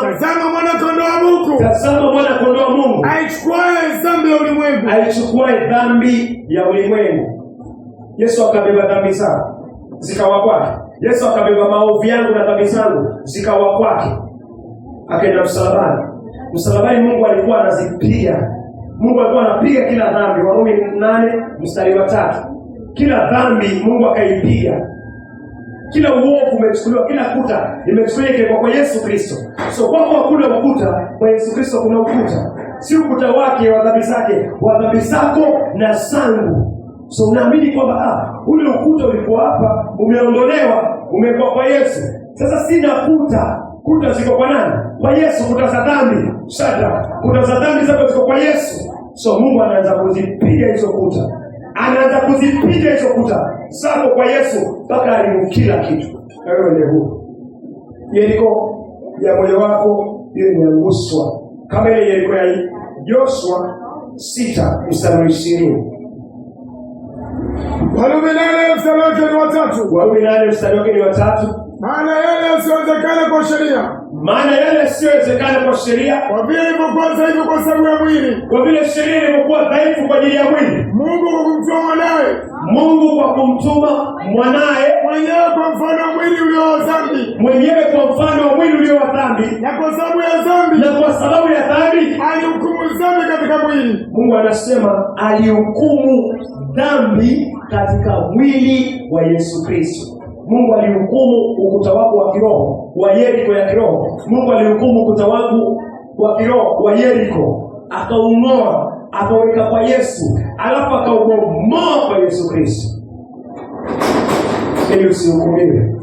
Speaker 1: tazama mwana kondoo wa Mungu.
Speaker 2: Tazama mwana kondoo wa Mungu.
Speaker 1: Aichukuaye dhambi ya ulimwengu.
Speaker 2: Aichukuaye dhambi ya ulimwengu. Yesu akabeba dhambi zako, zikawa kwake. Yesu akabeba maovu yangu na dhambi zangu, zikawa kwake. Akaenda msalabani. Msalabani Mungu alikuwa anazipiga. Mungu alikuwa anapiga kila dhambi. Warumi 8:3. Kila dhambi Mungu akaipiga. Kila uovu umechukuliwa, kila kuta imechukuliwa kwa Yesu Kristo. So kwa hakuna ukuta, kwa Yesu Kristo kuna ukuta. Si ukuta wake wa dhambi zake, wa dhambi zako na zangu. So unaamini kwamba ule ukuta ulikuwa hapa, umeondolewa, umekuwa kwa Yesu. Sasa sina kuta. Kuta ziko kwa nani? Kwa Yesu. Kuta za dhambi, shada. Kuta za dhambi zako ziko kwa Yesu. So Mungu anaanza kuzipiga hizo kuta. Anaanza kuzipiga hizo kuta zako kwa Yesu mpaka alimu kila kitu. Na wewe ndio huu. Yeriko ya moyo wako hiyo inaanguswa. Kama ile Yeriko ya Joshua 6:20.
Speaker 1: Warumi 8 mstari wake ni 3.
Speaker 2: Warumi 8 mstari wake ni 3.
Speaker 1: Maana yale yasiyowezekana kwa sheria.
Speaker 2: Maana yale yasiyowezekana kwa sheria.
Speaker 1: Kwa vile ilivyokuwa dhaifu kwa sababu ya mwili.
Speaker 2: Kwa vile sheria ilivyokuwa dhaifu kwa ajili ya mwili.
Speaker 1: Mungu kwa kumtuma mwanae.
Speaker 2: Mungu kwa kumtuma mwanae.
Speaker 1: Mwenyewe kwa mfano wa mwili ulio wa dhambi.
Speaker 2: Mwenyewe kwa mfano wa mwili ulio wa dhambi.
Speaker 1: Na kwa sababu ya dhambi.
Speaker 2: Na kwa sababu ya dhambi.
Speaker 1: Alihukumu dhambi katika mwili.
Speaker 2: Mungu anasema alihukumu dhambi katika mwili wa Yesu Kristo. Mungu alihukumu ukuta wako wa kiroho wa Yeriko ya kiroho. Mungu alihukumu ukuta wangu wa kiroho wa Yeriko, akaung'oa, akaweka kwa Yesu, alafu akaubomoa kwa Yesu Kristo. Ili usihukumiwe,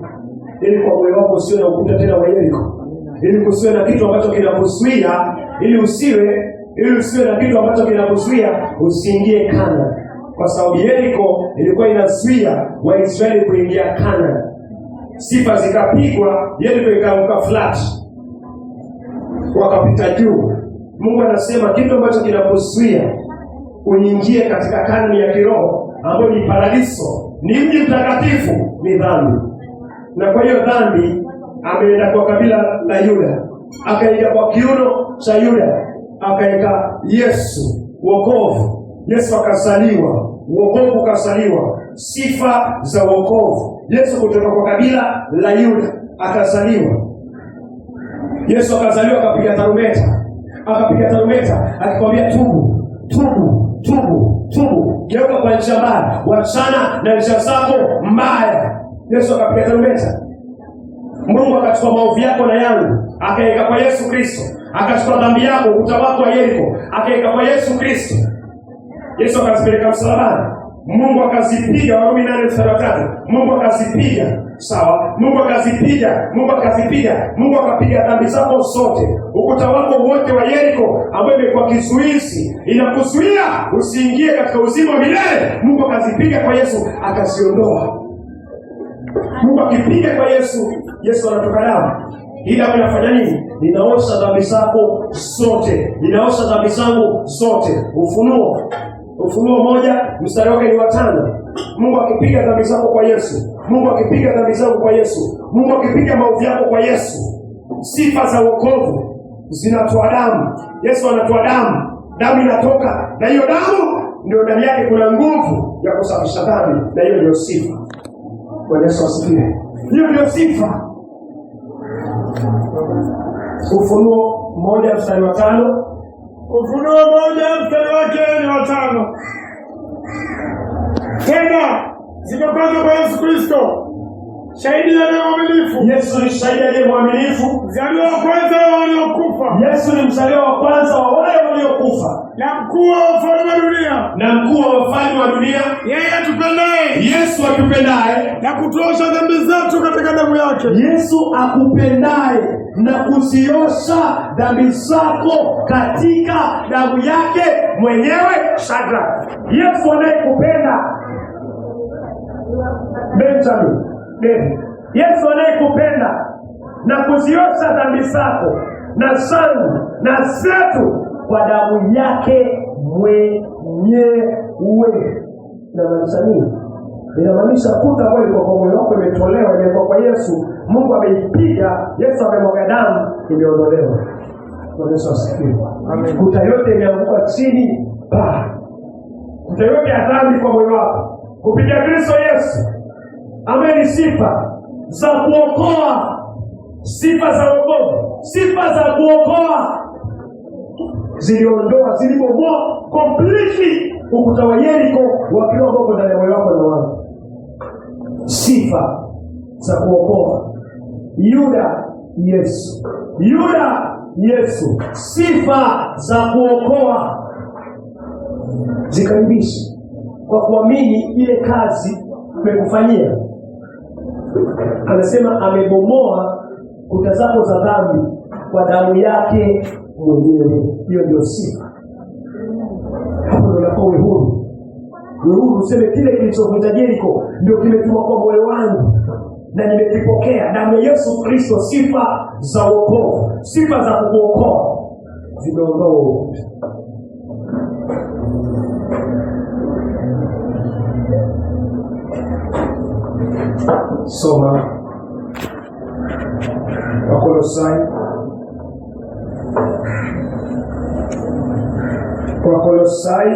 Speaker 2: ili kwa moyo wako usiwe na ukuta tena wa Yeriko, ili kusiwe na kitu ambacho kinakuzuia, ili usiwe na kitu ambacho kinakuzuia usiingie Kanaani. Kwa sababu Yeriko ilikuwa inazuia Waisraeli kuingia Kanaani. Sifa zikapigwa, Yeriko ikaanguka flat, wakapita juu. Mungu anasema kitu ambacho kinakuzuia uingie katika Kanaani ya kiroho ambayo ni paradiso, ni mji mtakatifu, ni dhambi. Na kwa hiyo dhambi ameenda kwa kabila la Yuda, akaenda kwa kiuno cha Yuda, akaeka Yesu wokovu. Yesu akazaliwa, wokovu ukazaliwa, sifa za wokovu. Yesu kutoka kwa kabila la Yuda akazaliwa. Yesu akazaliwa, akapiga tarumbeta, akikwambia tubu, tubu, tubu, tubu, geuka kwa njia mbaya, wachana na njia zako mbaya. Yesu akapiga tarumbeta. Mungu akachukua maovu yako na yangu, akaweka kwa Yesu Kristo. Akachukua dhambi yako, ukuta wako wa Yeriko, akaweka kwa Yesu Kristo. Yesu akazipeleka msalabani. Mungu akazipiga, Warumi 8:3. Mungu akazipiga, sawa? Mungu akapiga dhambi zako zote. Ukuta wako wote wa Yeriko ambao imekuwa kizuizi, inakuzuia usiingie katika uzima wa milele. Mungu akazipiga kwa Yesu, akaziondoa. Mungu akipiga kwa Yesu, Yesu anatoka damu. Hii damu inafanya nini? Ninaosha dhambi zako zote. Ninaosha dhambi zangu zote. Ufunuo 1 mstari wake ni 5. Mungu akipiga dhambi zako kwa Yesu. Mungu akipiga dhambi zangu kwa Yesu. Mungu akipiga maovu yako kwa Yesu. Sifa za wokovu zinatoa damu. Yesu anatoa damu. Damu inatoka. Na hiyo damu ndio ndani yake kuna nguvu ya kusafisha dhambi. Na hiyo ndio sifa. Kwa Yesu asifiwe. Hiyo ndio sifa. Ufunuo 1 mstari wa 5.
Speaker 1: Ufunuo 1 mstari wake ni 5. Tena zimepangwa kwa Yesu Kristo, shahidi aliye mwaminifu.
Speaker 2: Yesu ni shahidi aliye mwaminifu,
Speaker 1: mzaliwa wa kwanza wa waliokufa.
Speaker 2: Yesu ni mzaliwa wa kwanza wa wale waliokufa,
Speaker 1: na mkuu wa wafalme wa dunia. Yeye atupendaye,
Speaker 2: Yesu atupendaye
Speaker 1: na kutuosha dhambi zetu katika damu yake.
Speaker 2: Yesu akupendaye na kuziosha dhambi zako katika damu yake mwenyewe. Shadraka, Yesu anayekupenda. Benjamin, Yesu anayekupenda na kuziosha dhambi zako na zangu na zetu kwa damu yake mwenyewe. Inamaanisha nini? Inamaanisha kuta ambayo ilikuwa kwa moyo wako imetolewa, imekuwa kwa Yesu. Mungu ameipiga, Yesu amemwaga damu, imeondolewa. Kwa Yesu asifiwe. Amen. Kuta yote imeanguka chini, kuta yote ya dhambi kwa moyo wako kupitia Kristo Yesu. Ameni. Sifa za kuokoa, sifa za wokovu, sifa za kuokoa ziliondoa, zilibomoa completely ukuta wa Yeriko wa kiroho ndani ya moyo wako na wangu. Sifa za kuokoa. Yuda Yesu, sifa za kuokoa zikaibishi kwa kuamini ile kazi umekufanyia. Anasema amebomoa kuta zako za dhambi kwa damu yake mwenyewe. Hiyo ndio sifa. Hapo ndio unakuwa uwe huru. Uwe huru useme kile kilichovunja Yeriko ndio kimetumwa kwa moyo wangu na nimekipokea. Damu ya Yesu Kristo, sifa za wokovu, sifa za kukuokoa zimeondoa. Soma Wakolosai, Wakolosai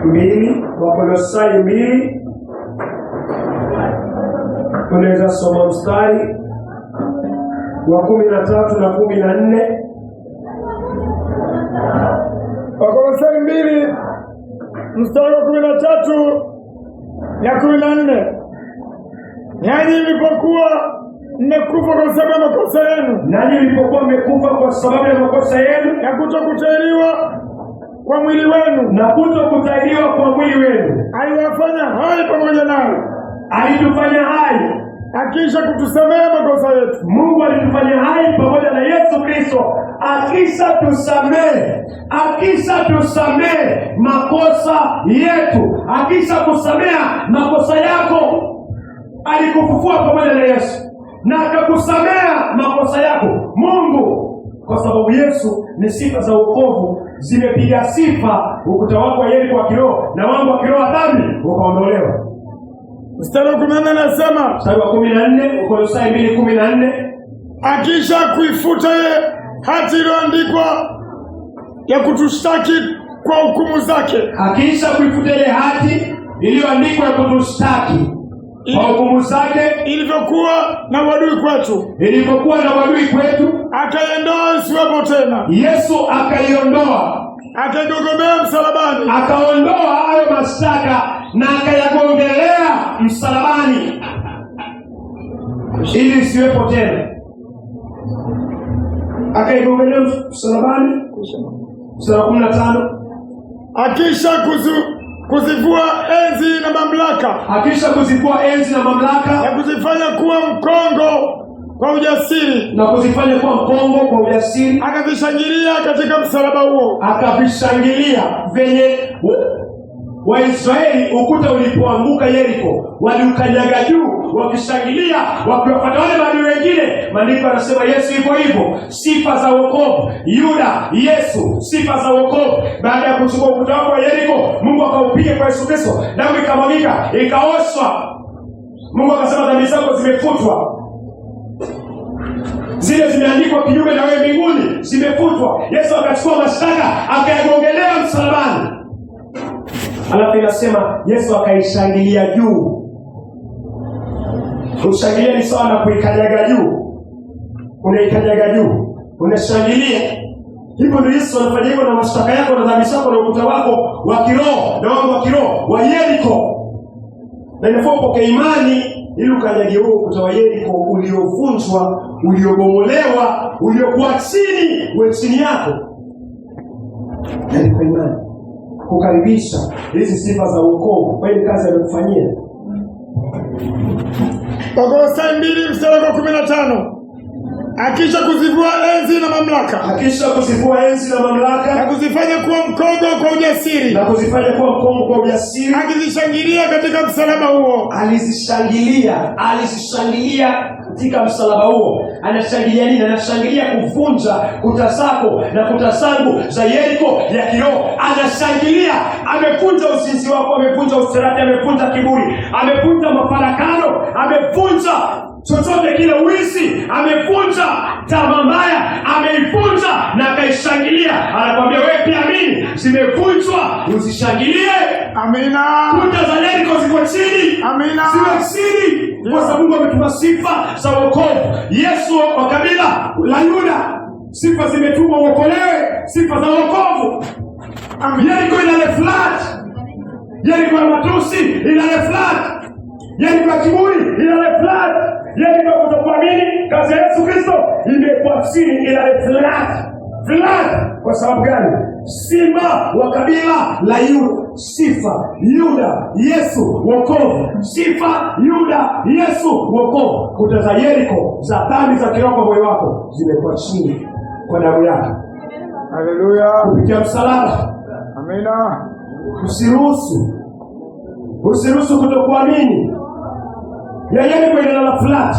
Speaker 2: mbili, Wakolosai mbili. Unaweza soma mstari wa 13 na 14.
Speaker 1: Wakolosai 2 mstari wa 13 na 14. Nanyi mlipokuwa mmekufa kwa sababu ya makosa yenu,
Speaker 2: nanyi mlipokuwa mmekufa kwa sababu ya makosa yenu
Speaker 1: na kutokutahiriwa kwa mwili wenu,
Speaker 2: na kutokutahiriwa kwa mwili wenu,
Speaker 1: aliwafanya hai pamoja naye.
Speaker 2: Alitufanya hai
Speaker 1: akisha kutusamehe makosa yetu.
Speaker 2: Mungu alitufanya hai pamoja na Yesu Kristo, akisha tusamehe makosa yetu, akisha kusamea makosa yako. Alikufufua pamoja na Yesu na akakusamea makosa yako. Mungu, kwa sababu Yesu ni sifa za wokovu, zimepiga sifa ukuta wako wa Yeriko wa kiroho na wangu wa kiroho wa dhambi ukaondolewa.
Speaker 1: Mstari wa 14 anasema,
Speaker 2: mstari wa 14, Wakolosai 2:14,
Speaker 1: akisha kuifuta ye hati iliyoandikwa ya kutushtaki kwa hukumu zake.
Speaker 2: Akisha kuifuta ile hati iliyoandikwa ya kutushtaki kwa hukumu zake,
Speaker 1: ilivyokuwa na uadui kwetu, akaiondoa isiwepo tena.
Speaker 2: Yesu akaiondoa,
Speaker 1: akaigongomea msalabani,
Speaker 2: akaondoa hayo mashtaka na akayagongelea msalabani ili isiwepo tena. Akaigongelea msalabani. Mstari wa 15,
Speaker 1: akisha kuzivua enzi na mamlaka,
Speaker 2: akisha kuzivua enzi na mamlaka,
Speaker 1: na kuzifanya kuwa mkongo kwa ujasiri,
Speaker 2: na kuzifanya kuwa mkongo kwa ujasiri,
Speaker 1: akavishangilia katika msalaba huo.
Speaker 2: Akavishangilia venye Waisraeli ukuta ulipoanguka Yeriko, waliukanyaga juu wakishangilia, wakiwafuata wale maadui wengine. Maandiko yanasema Yesu yuko hivyo, sifa za wokovu. Yuda, Yesu, sifa za wokovu. Baada ya kuchukua ukuta wako wa Yeriko, Mungu akaupiga kwa Yesu Kristo, damu ikamwagika, ikaoshwa. Mungu akasema dhambi zako zimefutwa, zile zimeandikwa kinyume na wewe mbinguni zimefutwa. Yesu akachukua mashtaka akayagongelea msalabani. Alafu inasema Yesu akaishangilia juu. Kushangilia ni sawa na kuikanyaga juu. Unaikanyaga juu, unashangilia. Hivyo ndio Yesu anafanya hivyo na mashtaka yako na dhambi zako na ukuta wako wa kiroho na wangu wa kiroho wa Yeriko. Na inafaa upokee imani ili ukanyage huo ukuta wa Yeriko uliovunjwa, uliobomolewa, uliokuwa chini, uwe chini yako. Kwa imani kukaribisha hizi sifa za wokovu kwa ile kazi aliyofanyia.
Speaker 1: Wakolosai 2 mstari wa 15, akisha kuzivua enzi na mamlaka,
Speaker 2: akisha kuzivua enzi na mamlaka,
Speaker 1: na kuzifanya kuwa mkongo kwa ujasiri,
Speaker 2: na kuzifanya kuwa mkongo kwa ujasiri,
Speaker 1: akizishangilia katika msalaba huo.
Speaker 2: Alizishangilia katika msalaba huo. Anashangilia nini? Anashangilia kuvunja kuta zako na kuta zangu za Yeriko ya kiroho. Anashangilia, amevunja uzinzi wako, amevunja usherati, amevunja kiburi, amevunja mafarakano, amevunja chochote kile, wizi, amevunja tamaa mbaya, ameivunja na akaishangilia. Anakuambia wewe pia amini, zimevunjwa, uzishangilie.
Speaker 1: Amina.
Speaker 2: Kuta za Yeriko ziko chini.
Speaker 1: Amina.
Speaker 2: Ziko chini. Kwa sababu Mungu ametuma sifa za wokovu. Yesu wa kabila la Yuda, sifa zimetumwa uokolewe, sifa za wokovu. Yeriko ina reflat. Yeriko ya matusi ina reflat. Yeriko ya kiburi ina reflat. Yeriko ya kutokuamini kazi ya Yesu Kristo imekuwa chini, ina reflat. Flat. Kwa sababu gani? simba wa kabila la Yuda. Sifa Yuda, Yesu wokovu. Sifa Yuda, Yesu wokovu. Kuta za Yeriko za dhambi za kiroho moyo wako zimekuwa chini kwa damu yake.
Speaker 1: Haleluya.
Speaker 2: Kupitia msalaba.
Speaker 1: Amina.
Speaker 2: Usiruhusu kutokuamini ya Yeriko inalala flat.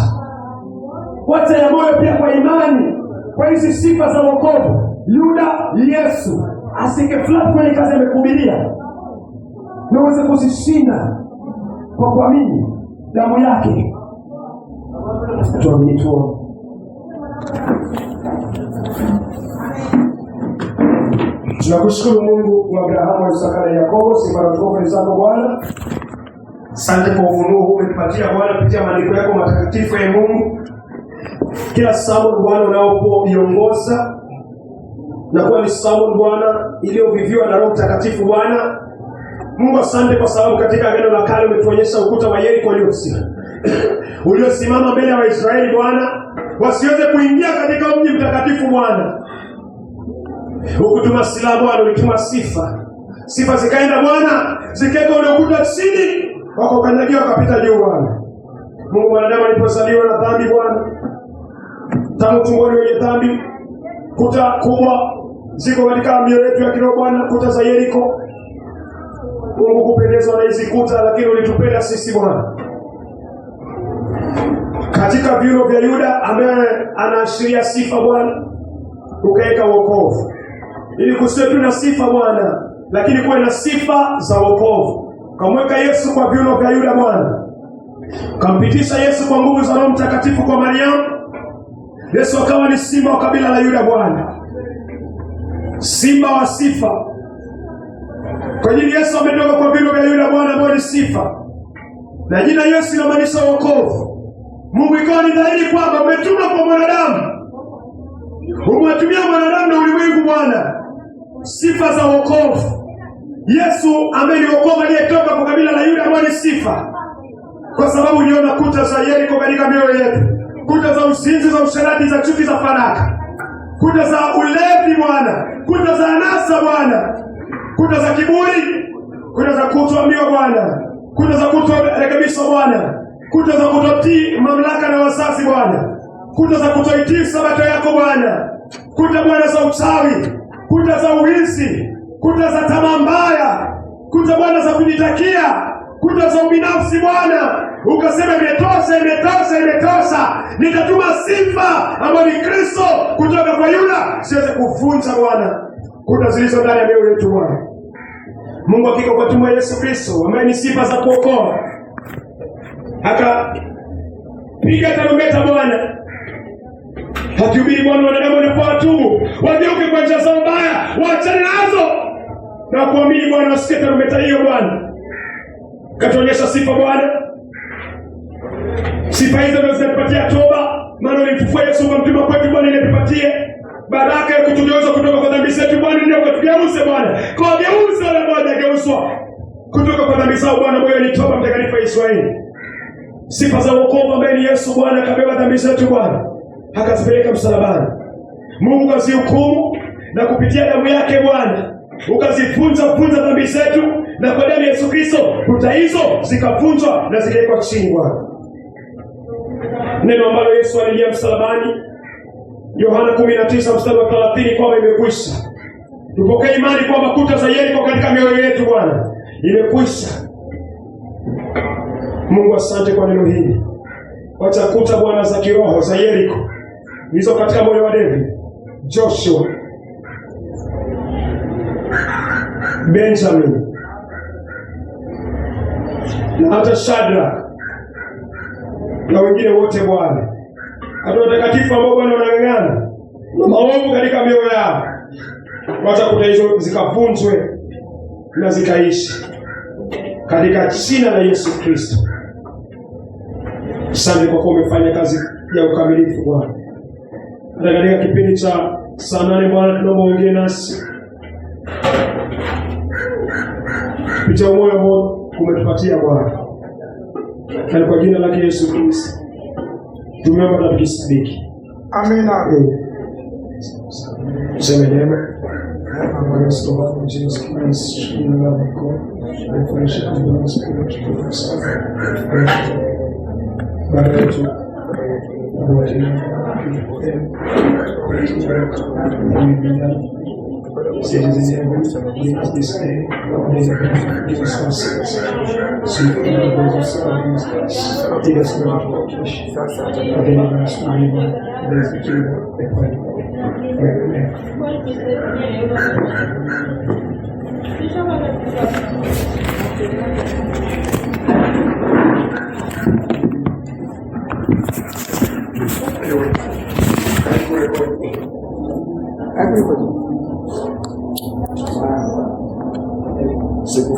Speaker 2: Wacha ya moyo pia kwa imani kwa hizi sifa za wokovu. Yuda, Yesu asike flat kwenye kazi amekuhubiria. Na uweze kuzishinda kwa kuamini damu yake. Tuamini tu. Tunakushukuru Mungu wa Abrahamu, Isaka na Yakobo. Sifa na utukufu ni zako Bwana. Asante kwa ufunuo huu umetupatia Bwana kupitia maandiko yako matakatifu ya Mungu. Kila somo Bwana unapoiongoza na kuwa ni somo Bwana iliyoviviwa na Roho Mtakatifu Bwana. Mungu asante kwa sababu katika Agano la Kale umetuonyesha ukuta wa Yeriko uliosimama mbele ya Waisraeli Bwana, wasiweze kuingia katika mji mtakatifu Bwana. Ukutuma silaha Bwana, ulituma sifa zikaenda Bwana, zikaeka ule ukuta chini, wakakanyagia wakapita juu Bwana. Mungu, mwanadamu alipozaliwa na dhambi Bwana, tangu tumboni wenye dhambi, kuta kubwa ziko katika mioyo yetu ya kiroho Bwana, kuta za Yeriko. Mungu kupendezwa na hizi kuta, lakini ulitupenda sisi Bwana. Katika viuno vya Yuda ambaye anaashiria sifa Bwana, ukaweka wokovu. Ili kusiwe tu na sifa Bwana, lakini kuwe na sifa za wokovu. Kamweka Yesu kwa viuno vya Yuda Bwana. Kampitisha Yesu kwa nguvu za Roho Mtakatifu kwa Mariamu. Yesu akawa ni simba wa kabila la Yuda Bwana. Simba wa sifa. Kwa ajili Yesu ametoka kwa viuno vya Yuda Bwana ambaye ni sifa. Na jina Yesu linamaanisha wokovu. Mungu ikawa ni dhahiri kwamba umetuma kwa mwanadamu. Umewatumia mwanadamu na ulimwengu Bwana sifa za wokovu. Yesu ambaye ni wokovu aliyetoka kwa kabila la Yuda ambaye ni sifa. Kwa sababu uliona kuta za Yeriko katika mioyo yetu. Kuta za uzinzi, za usherati, za chuki, za faraka. Kuta za ulevi Bwana. Kuta za anasa Bwana. Kuta za kiburi. Kuta za kutoambiwa Bwana. Kuta za kutorekebishwa Bwana. Kuta za kutotii mamlaka na wazazi Bwana. Kuta za kutoitii sabato yako Bwana. Kuta Bwana za uchawi. Kuta za uwizi. Kuta za tamaa mbaya. Kuta Bwana za kujitakia. Kuta za ubinafsi Bwana. Ukasema imetosha. Nitatuma sifa ambayo ni Kristo kutoka kwa Yuda. Siweze kuvunja Bwana kuta zilizo ndani ya mioyo yetu Bwana. Mungu hakika kwa tumwa Yesu Kristo ambaye ni sifa za kuokoa. Piga tarumbeta Bwana. Hakihubiri Bwana wanadamu wanapotubu, wageuke kwa njia zao mbaya, waachane nazo. Na kuamini Bwana, usikie tarumbeta hiyo Bwana. Katuonyesha sifa Bwana. Sifa hizo ndio zinatupatia toba. Maana ulifufua Yesu kwa mtuma kwetu Bwana, ile tupatie baraka ya kutugeuza kutoka kwa dhambi zetu Bwana, ndio katugeuze Bwana. Kwa geuza wale ambao hawajageuzwa kutoka kwa dhambi zao Bwana, moyo ni toba mtakatifu wa Israeli. Sifa za wokovu ambaye ni Yesu Bwana, kabeba dhambi zetu Bwana, akazipeleka msalabani. Mungu kazihukumu na kupitia damu yake Bwana ukazifunza dhambi zetu, na kwa damu ya Yesu Kristo kuta hizo zikavunjwa na zikawekwa chini Bwana. Neno ambalo Yesu alilia msalabani, Yohana 19 mstari wa 30, kwamba imekwisha. Tupokee imani kwamba kuta za Yeriko katika mioyo yetu Bwana imekwisha. Mungu asante kwa neno hili. Wacha kuta Bwana za kiroho za Yeriko hizo katika moyo wa David, Joshua, Benjamin na hata Shadrach na wengine wote Bwana, hata watakatifu ambao Bwana wanang'ang'ana na maovu katika mioyo yao, wacha kuta hizo zikavunjwe na zikaishi katika jina la Yesu Kristo. Asante kwa kuwa umefanya kazi ya ukamilifu Bwana. Na katika kipindi cha saa 8 Bwana, tunaomba ongee nasi kupitia moyo ambao umetupatia Bwana. Na kwa jina la Yesu Kristo tumeomba na tukisadiki.
Speaker 1: Amina.
Speaker 2: Sema neema. grace of our Lord Jesus Christ, the love of God, the fellowship of the Holy Spirit, be with us now. Citizens in heaven, give us this day our daily bread, forgive us our sins, sweet and the grace of salvation, lead us not into temptation, but deliver us from evil. There is the kingdom, the power, Amen. Everybody. C'est bon.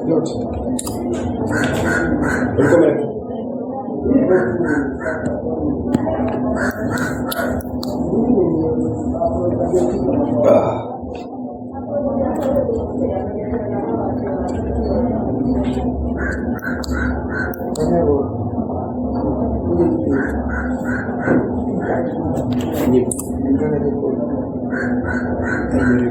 Speaker 2: Note.